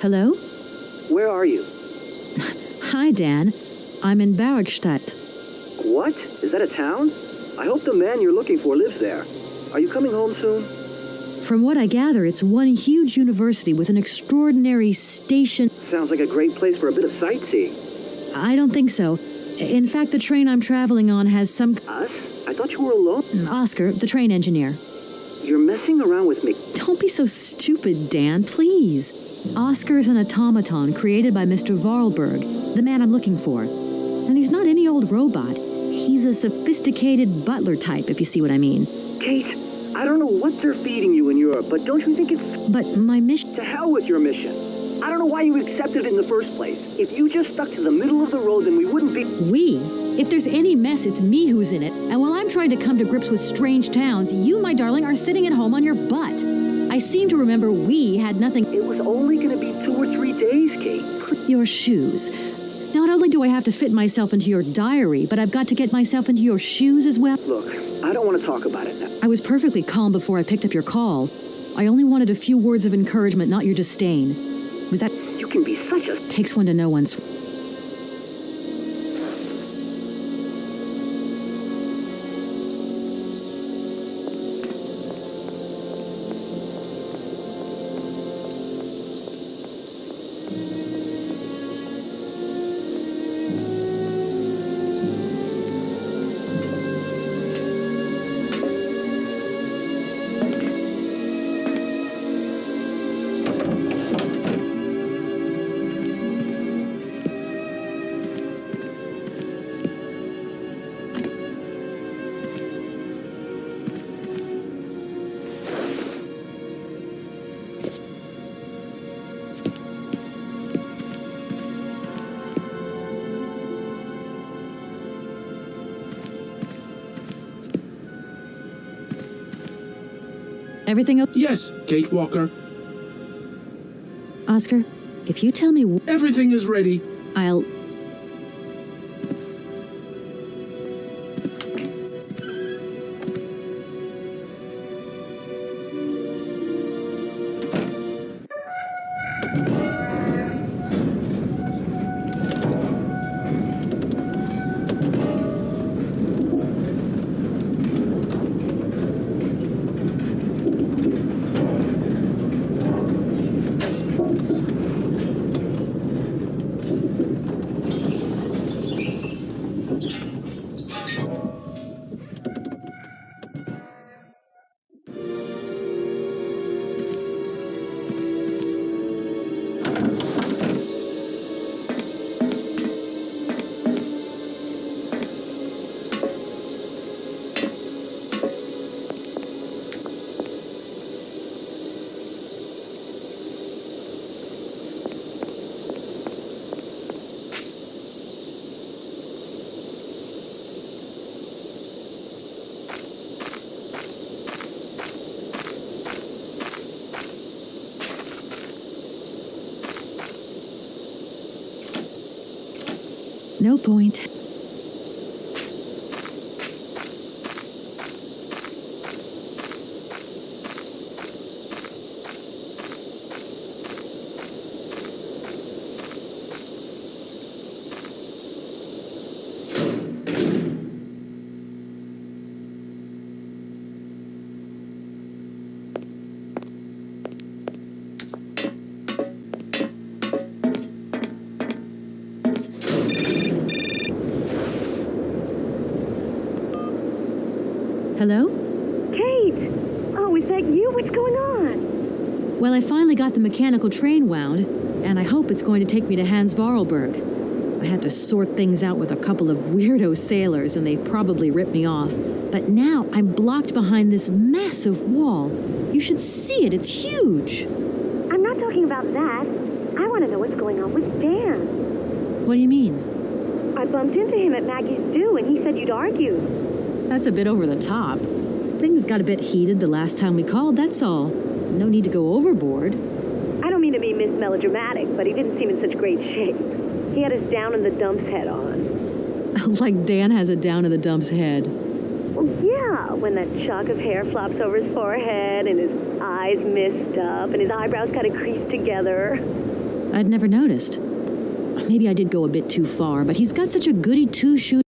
Hello? Where are you? Hi, Dan. I'm in Barrickstadt. What? Is that a town? I hope the man you're looking for lives there. Are you coming home soon? From what I gather, it's one huge university with an extraordinary station. Sounds like a great place for a bit of sightseeing. I don't think so. In fact, the train I'm traveling on has some... Us? I thought you were alone. Oscar, the train engineer. You're messing around with me. Don't be so stupid, Dan, please. Oscar is an automaton created by Mr. Varlberg, the man I'm looking for. And he's not any old robot. He's a sophisticated butler type, if you see what I mean. Kate, I don't know what they're feeding you in Europe, but don't you think it's... But my mission... To hell with your mission. I don't know why you accepted it in the first place. If you just stuck to the middle of the road, then we wouldn't be... We? If there's any mess, it's me who's in it. And while I'm trying to come to grips with strange towns, you, my darling, are sitting at home on your butt. I seem to remember we had nothing... It was only going to be 2 or 3 days, Kate. Your shoes. Not only do I have to fit myself into your diary, but I've got to get myself into your shoes as well. Look, I don't want to talk about it now. I was perfectly calm before I picked up your call. I only wanted a few words of encouragement, not your disdain. Was that... You can be such a... Takes one to know one's... Everything okay? Yes, Kate Walker. Oscar, if you tell me... Everything is ready. I'll... No point. Hello? Kate! Oh, is that you? What's going on? Well, I finally got the mechanical train wound, and I hope it's going to take me to Hans Vorarlberg. I had to sort things out with a couple of weirdo sailors, and they probably ripped me off. But now I'm blocked behind this massive wall. You should see it. It's huge. I'm not talking about that. I want to know what's going on with Dan. What do you mean? I bumped into him at Maggie's do, and he said you'd argued. That's a bit over the top. Things got a bit heated the last time we called, that's all. No need to go overboard. I don't mean to be Miss Melodramatic, but he didn't seem in such great shape. He had his down in the dumps head on. Like Dan has a down in the dumps head. Well, yeah, when that shock of hair flops over his forehead and his eyes mist up and his eyebrows kind of creased together. I'd never noticed. Maybe I did go a bit too far, but he's got such a goody two-shoes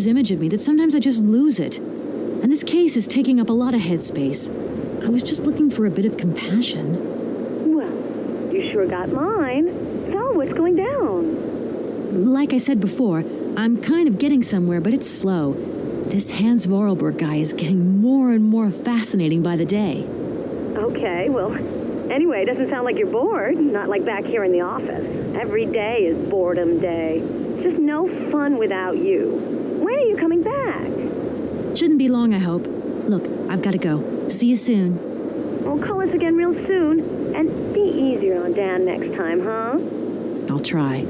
image of me that sometimes I just lose it. And this case is taking up a lot of headspace. I was just looking for a bit of compassion. Well, you sure got mine. So, what's going down? Like I said before, I'm kind of getting somewhere, but it's slow. This Hans Vorarlberg guy is getting more and more fascinating by the day. Okay, well, anyway, it doesn't sound like you're bored. Not like back here in the office. Every day is boredom day. Just no fun without you. When are you coming back? Shouldn't be long, I hope. Look, I've got to go. See you soon. Well, call us again real soon. And be easier on Dan next time, huh? I'll try.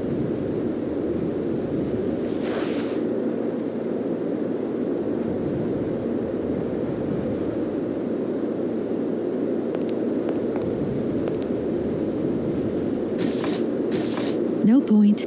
No point.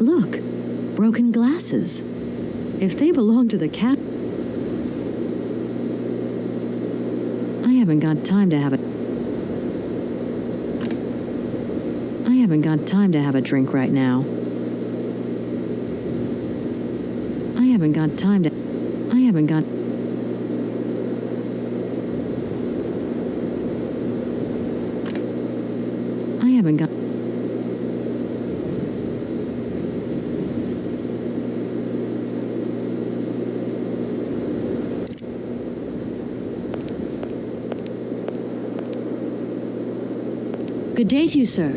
Look, broken glasses. If they belong to the cat... I haven't got time to have a... I haven't got time to have a drink right now. I haven't got time to... I haven't got... I haven't got... Good day to you, sir.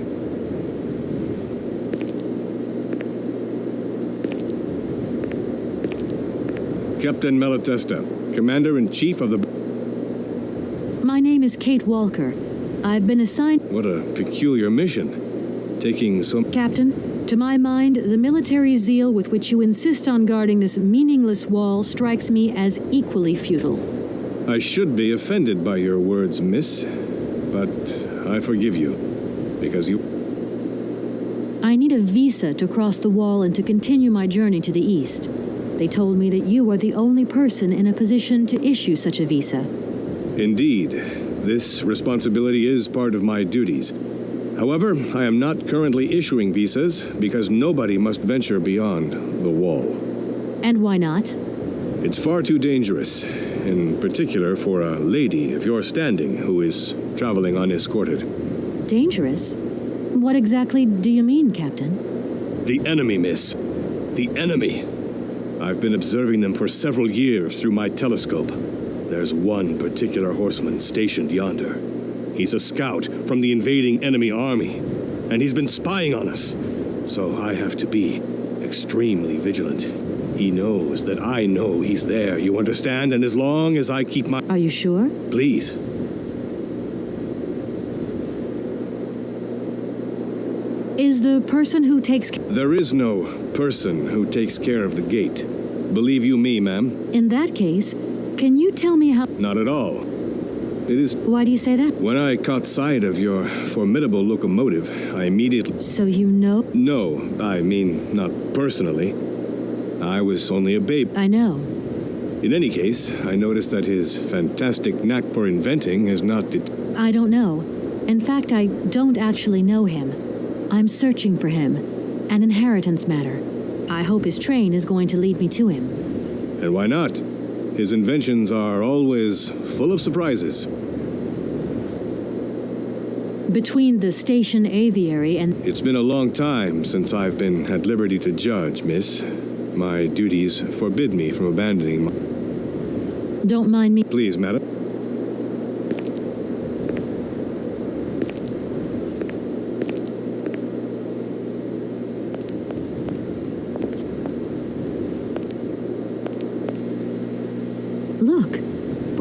Captain Malatesta, Commander-in-Chief of the... My name is Kate Walker. I've been assigned... What a peculiar mission. Taking so... Captain, to my mind, the military zeal with which you insist on guarding this meaningless wall strikes me as equally futile. I should be offended by your words, miss, but I forgive you. Because you... I need a visa to cross the wall and to continue my journey to the east. They told me that you are the only person in a position to issue such a visa. Indeed. This responsibility is part of my duties. However, I am not currently issuing visas because nobody must venture beyond the wall. And why not? It's far too dangerous, in particular for a lady of your standing who is traveling unescorted. Dangerous? What exactly do you mean, Captain? The enemy, miss. The enemy. I've been observing them for several years through my telescope. There's one particular horseman stationed yonder. He's a scout from the invading enemy army, and he's been spying on us. So I have to be extremely vigilant. He knows that I know he's there, you understand? And as long as I keep my... Are you sure? Please. Is the person who takes... There is no person who takes care of the gate. Believe you me, ma'am. In that case, can you tell me how... Not at all. It is... Why do you say that? When I caught sight of your formidable locomotive, I immediately... So you know? No, I mean, not personally. I was only a babe. I know. In any case, I noticed that his fantastic knack for inventing has not... I don't know. In fact, I don't actually know him. I'm searching for him. An inheritance matter. I hope his train is going to lead me to him. And why not? His inventions are always full of surprises. Between the station aviary and... It's been a long time since I've been at liberty to judge, miss. My duties forbid me from abandoning my... Don't mind me. Please, madam.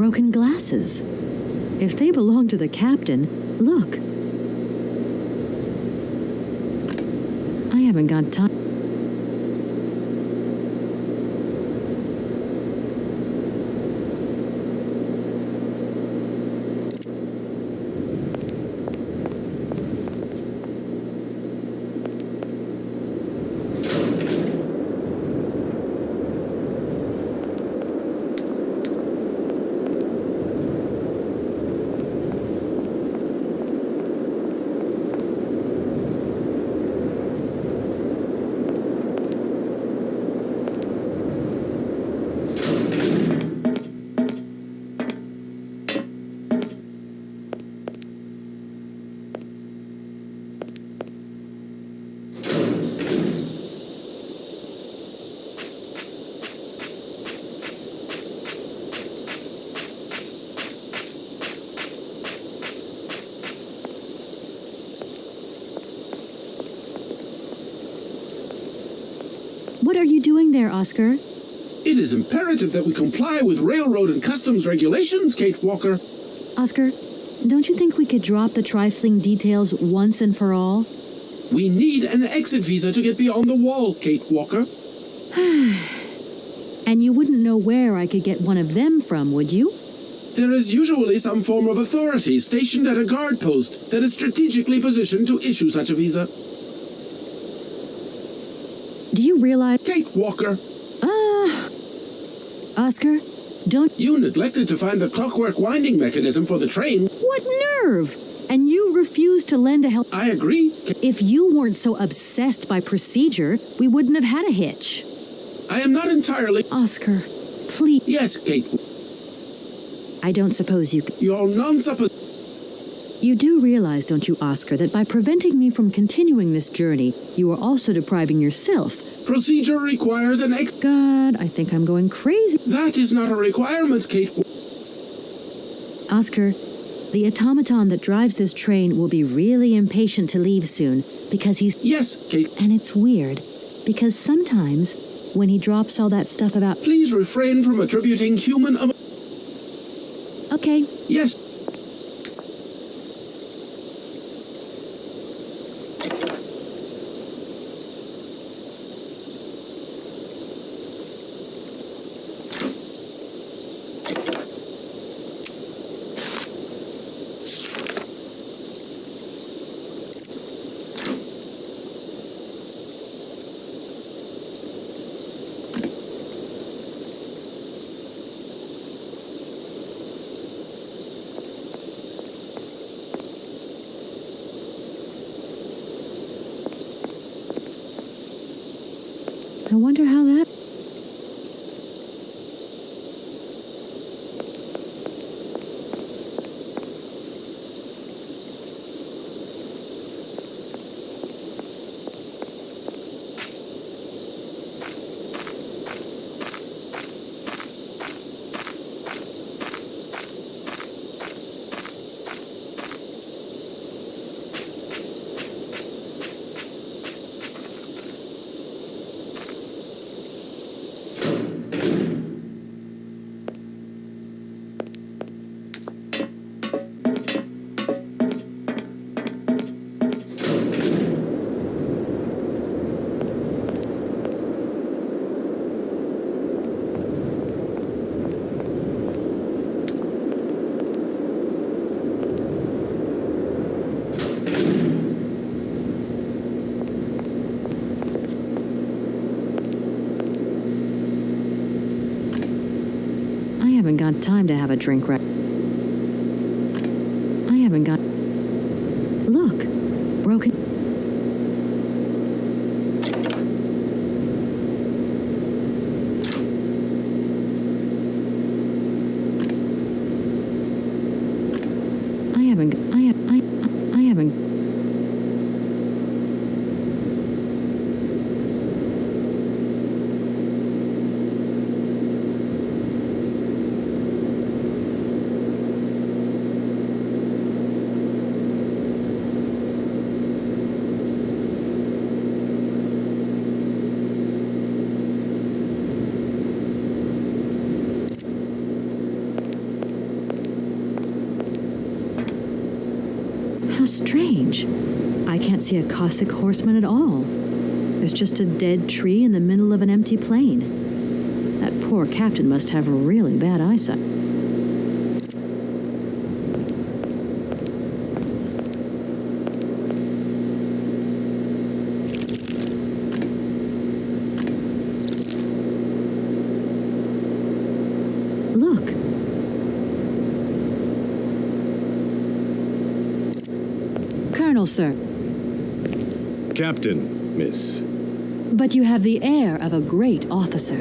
broken glasses. If they belong to the captain, look. I haven't got time. What are you doing there, Oscar? It is imperative that we comply with railroad and customs regulations, Kate Walker. Oscar, don't you think we could drop the trifling details once and for all? We need an exit visa to get beyond the wall, Kate Walker. And you wouldn't know where I could get one of them from, would you? There is usually some form of authority stationed at a guard post that is strategically positioned to issue such a visa. Do you realize... Kate Walker. Oscar, don't... You neglected to find the clockwork winding mechanism for the train. What nerve! And you refused to lend a help... I agree. If you weren't so obsessed by procedure, we wouldn't have had a hitch. I am not entirely... Oscar, please... Yes, Kate. I don't suppose you... Your non-suppos... You do realize, don't you, Oscar, that by preventing me from continuing this journey, you are also depriving yourself... Procedure requires an God, I think I'm going crazy. That is not a requirement, Kate. Oscar, the automaton that drives this train will be really impatient to leave soon, because he's... Yes, Kate. And it's weird, because sometimes, when he drops all that stuff about... Please refrain from attributing human... Okay. Yes. I wonder how that... I haven't got time to have a drink right. I haven't got... Look, broken... I haven't... How strange. I can't see a Cossack horseman at all. There's just a dead tree in the middle of an empty plain. That poor captain must have really bad eyesight. Look. Colonel, sir. Captain, miss. But you have the air of a great officer.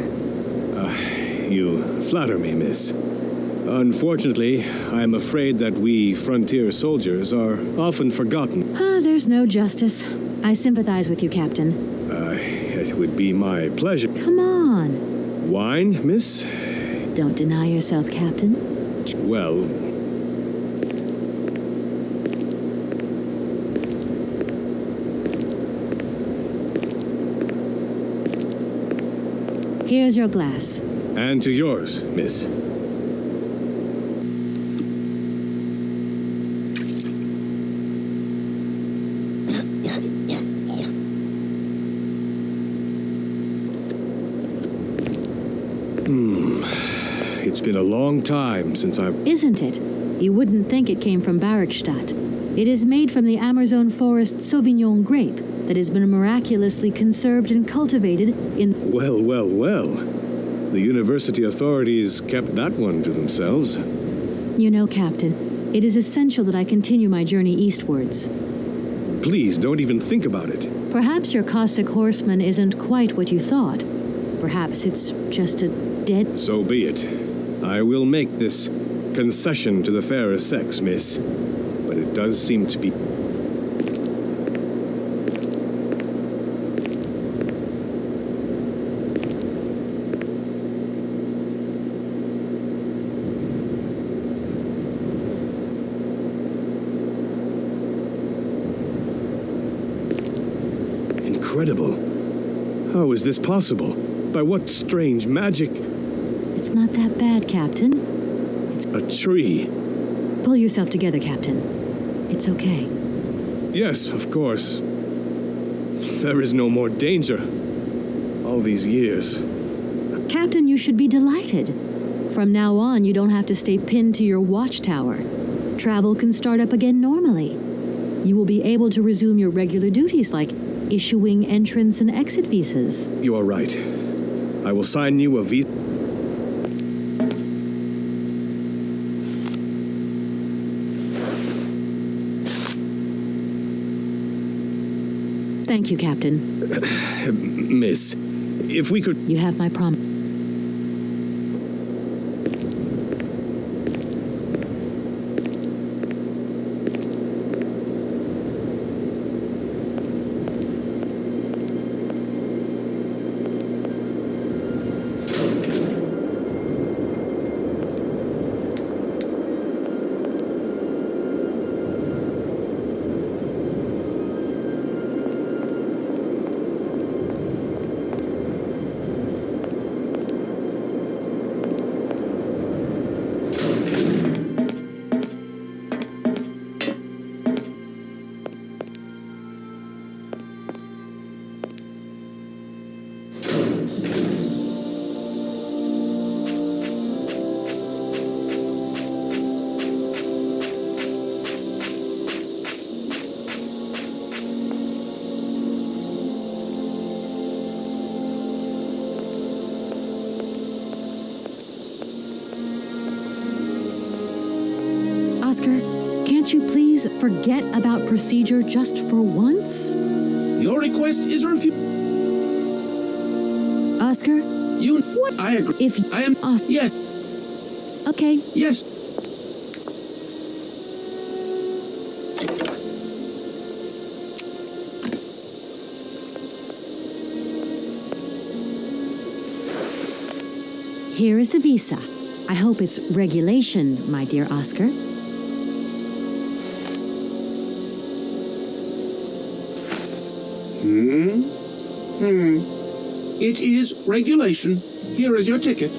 You flatter me, miss. Unfortunately, I am afraid that we frontier soldiers are often forgotten. There's no justice. I sympathize with you, Captain. It would be my pleasure. Come on. Wine, miss? Don't deny yourself, Captain. Well... Here's your glass. And to yours, miss. It's been a long time since I've... Isn't it? You wouldn't think it came from Barrickstadt. It is made from the Amazon forest Sauvignon grape that has been miraculously conserved and cultivated in... Well, well, well. The university authorities kept that one to themselves. You know, Captain, it is essential that I continue my journey eastwards. Please, don't even think about it. Perhaps your Cossack horseman isn't quite what you thought. Perhaps it's just a dead... So be it. I will make this concession to the fairer sex, miss. But it does seem to be... Incredible. How is this possible? By what strange magic? It's not that bad, Captain. It's a tree. Pull yourself together, Captain. It's okay. Yes, of course. There is no more danger. All these years. Captain, you should be delighted. From now on, you don't have to stay pinned to your watchtower. Travel can start up again normally. You will be able to resume your regular duties like issuing entrance and exit visas. You are right. I will sign you a visa. Thank you, Captain. Miss, if we could... You have my promise. Oscar, can't you please forget about procedure just for once? Your request is refused. Oscar? You... What? I agree. If I am... Yes. Okay. Yes. Here is the visa. I hope it's regulation, my dear Oscar. It is regulation. Here is your ticket.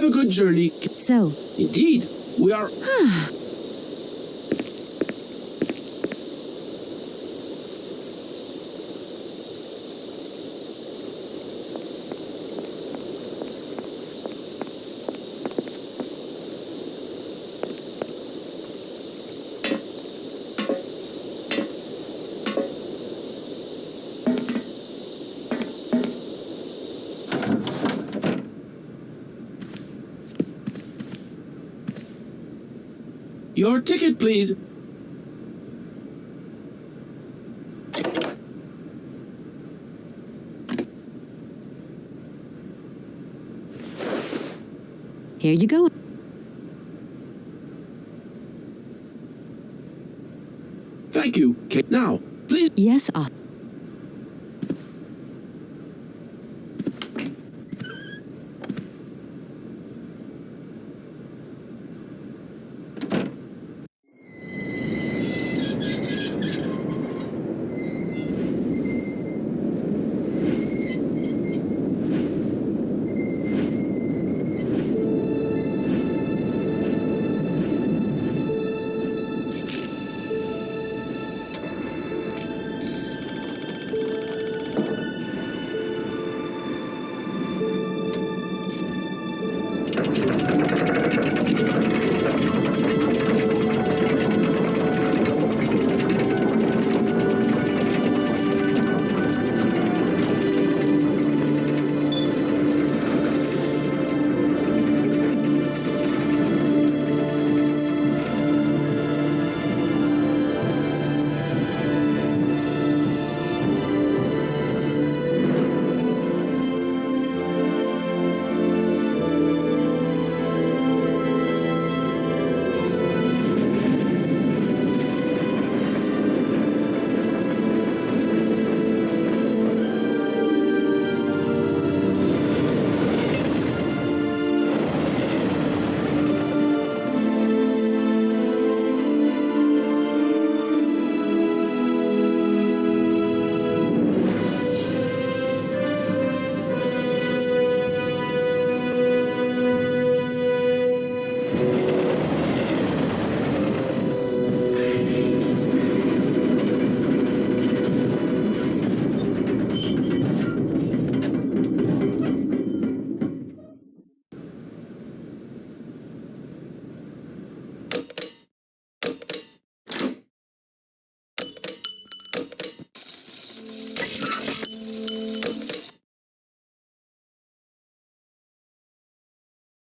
Have a good journey. So, Indeed, we are... Your ticket, please. here you go. Thank you. Now, please... Yes,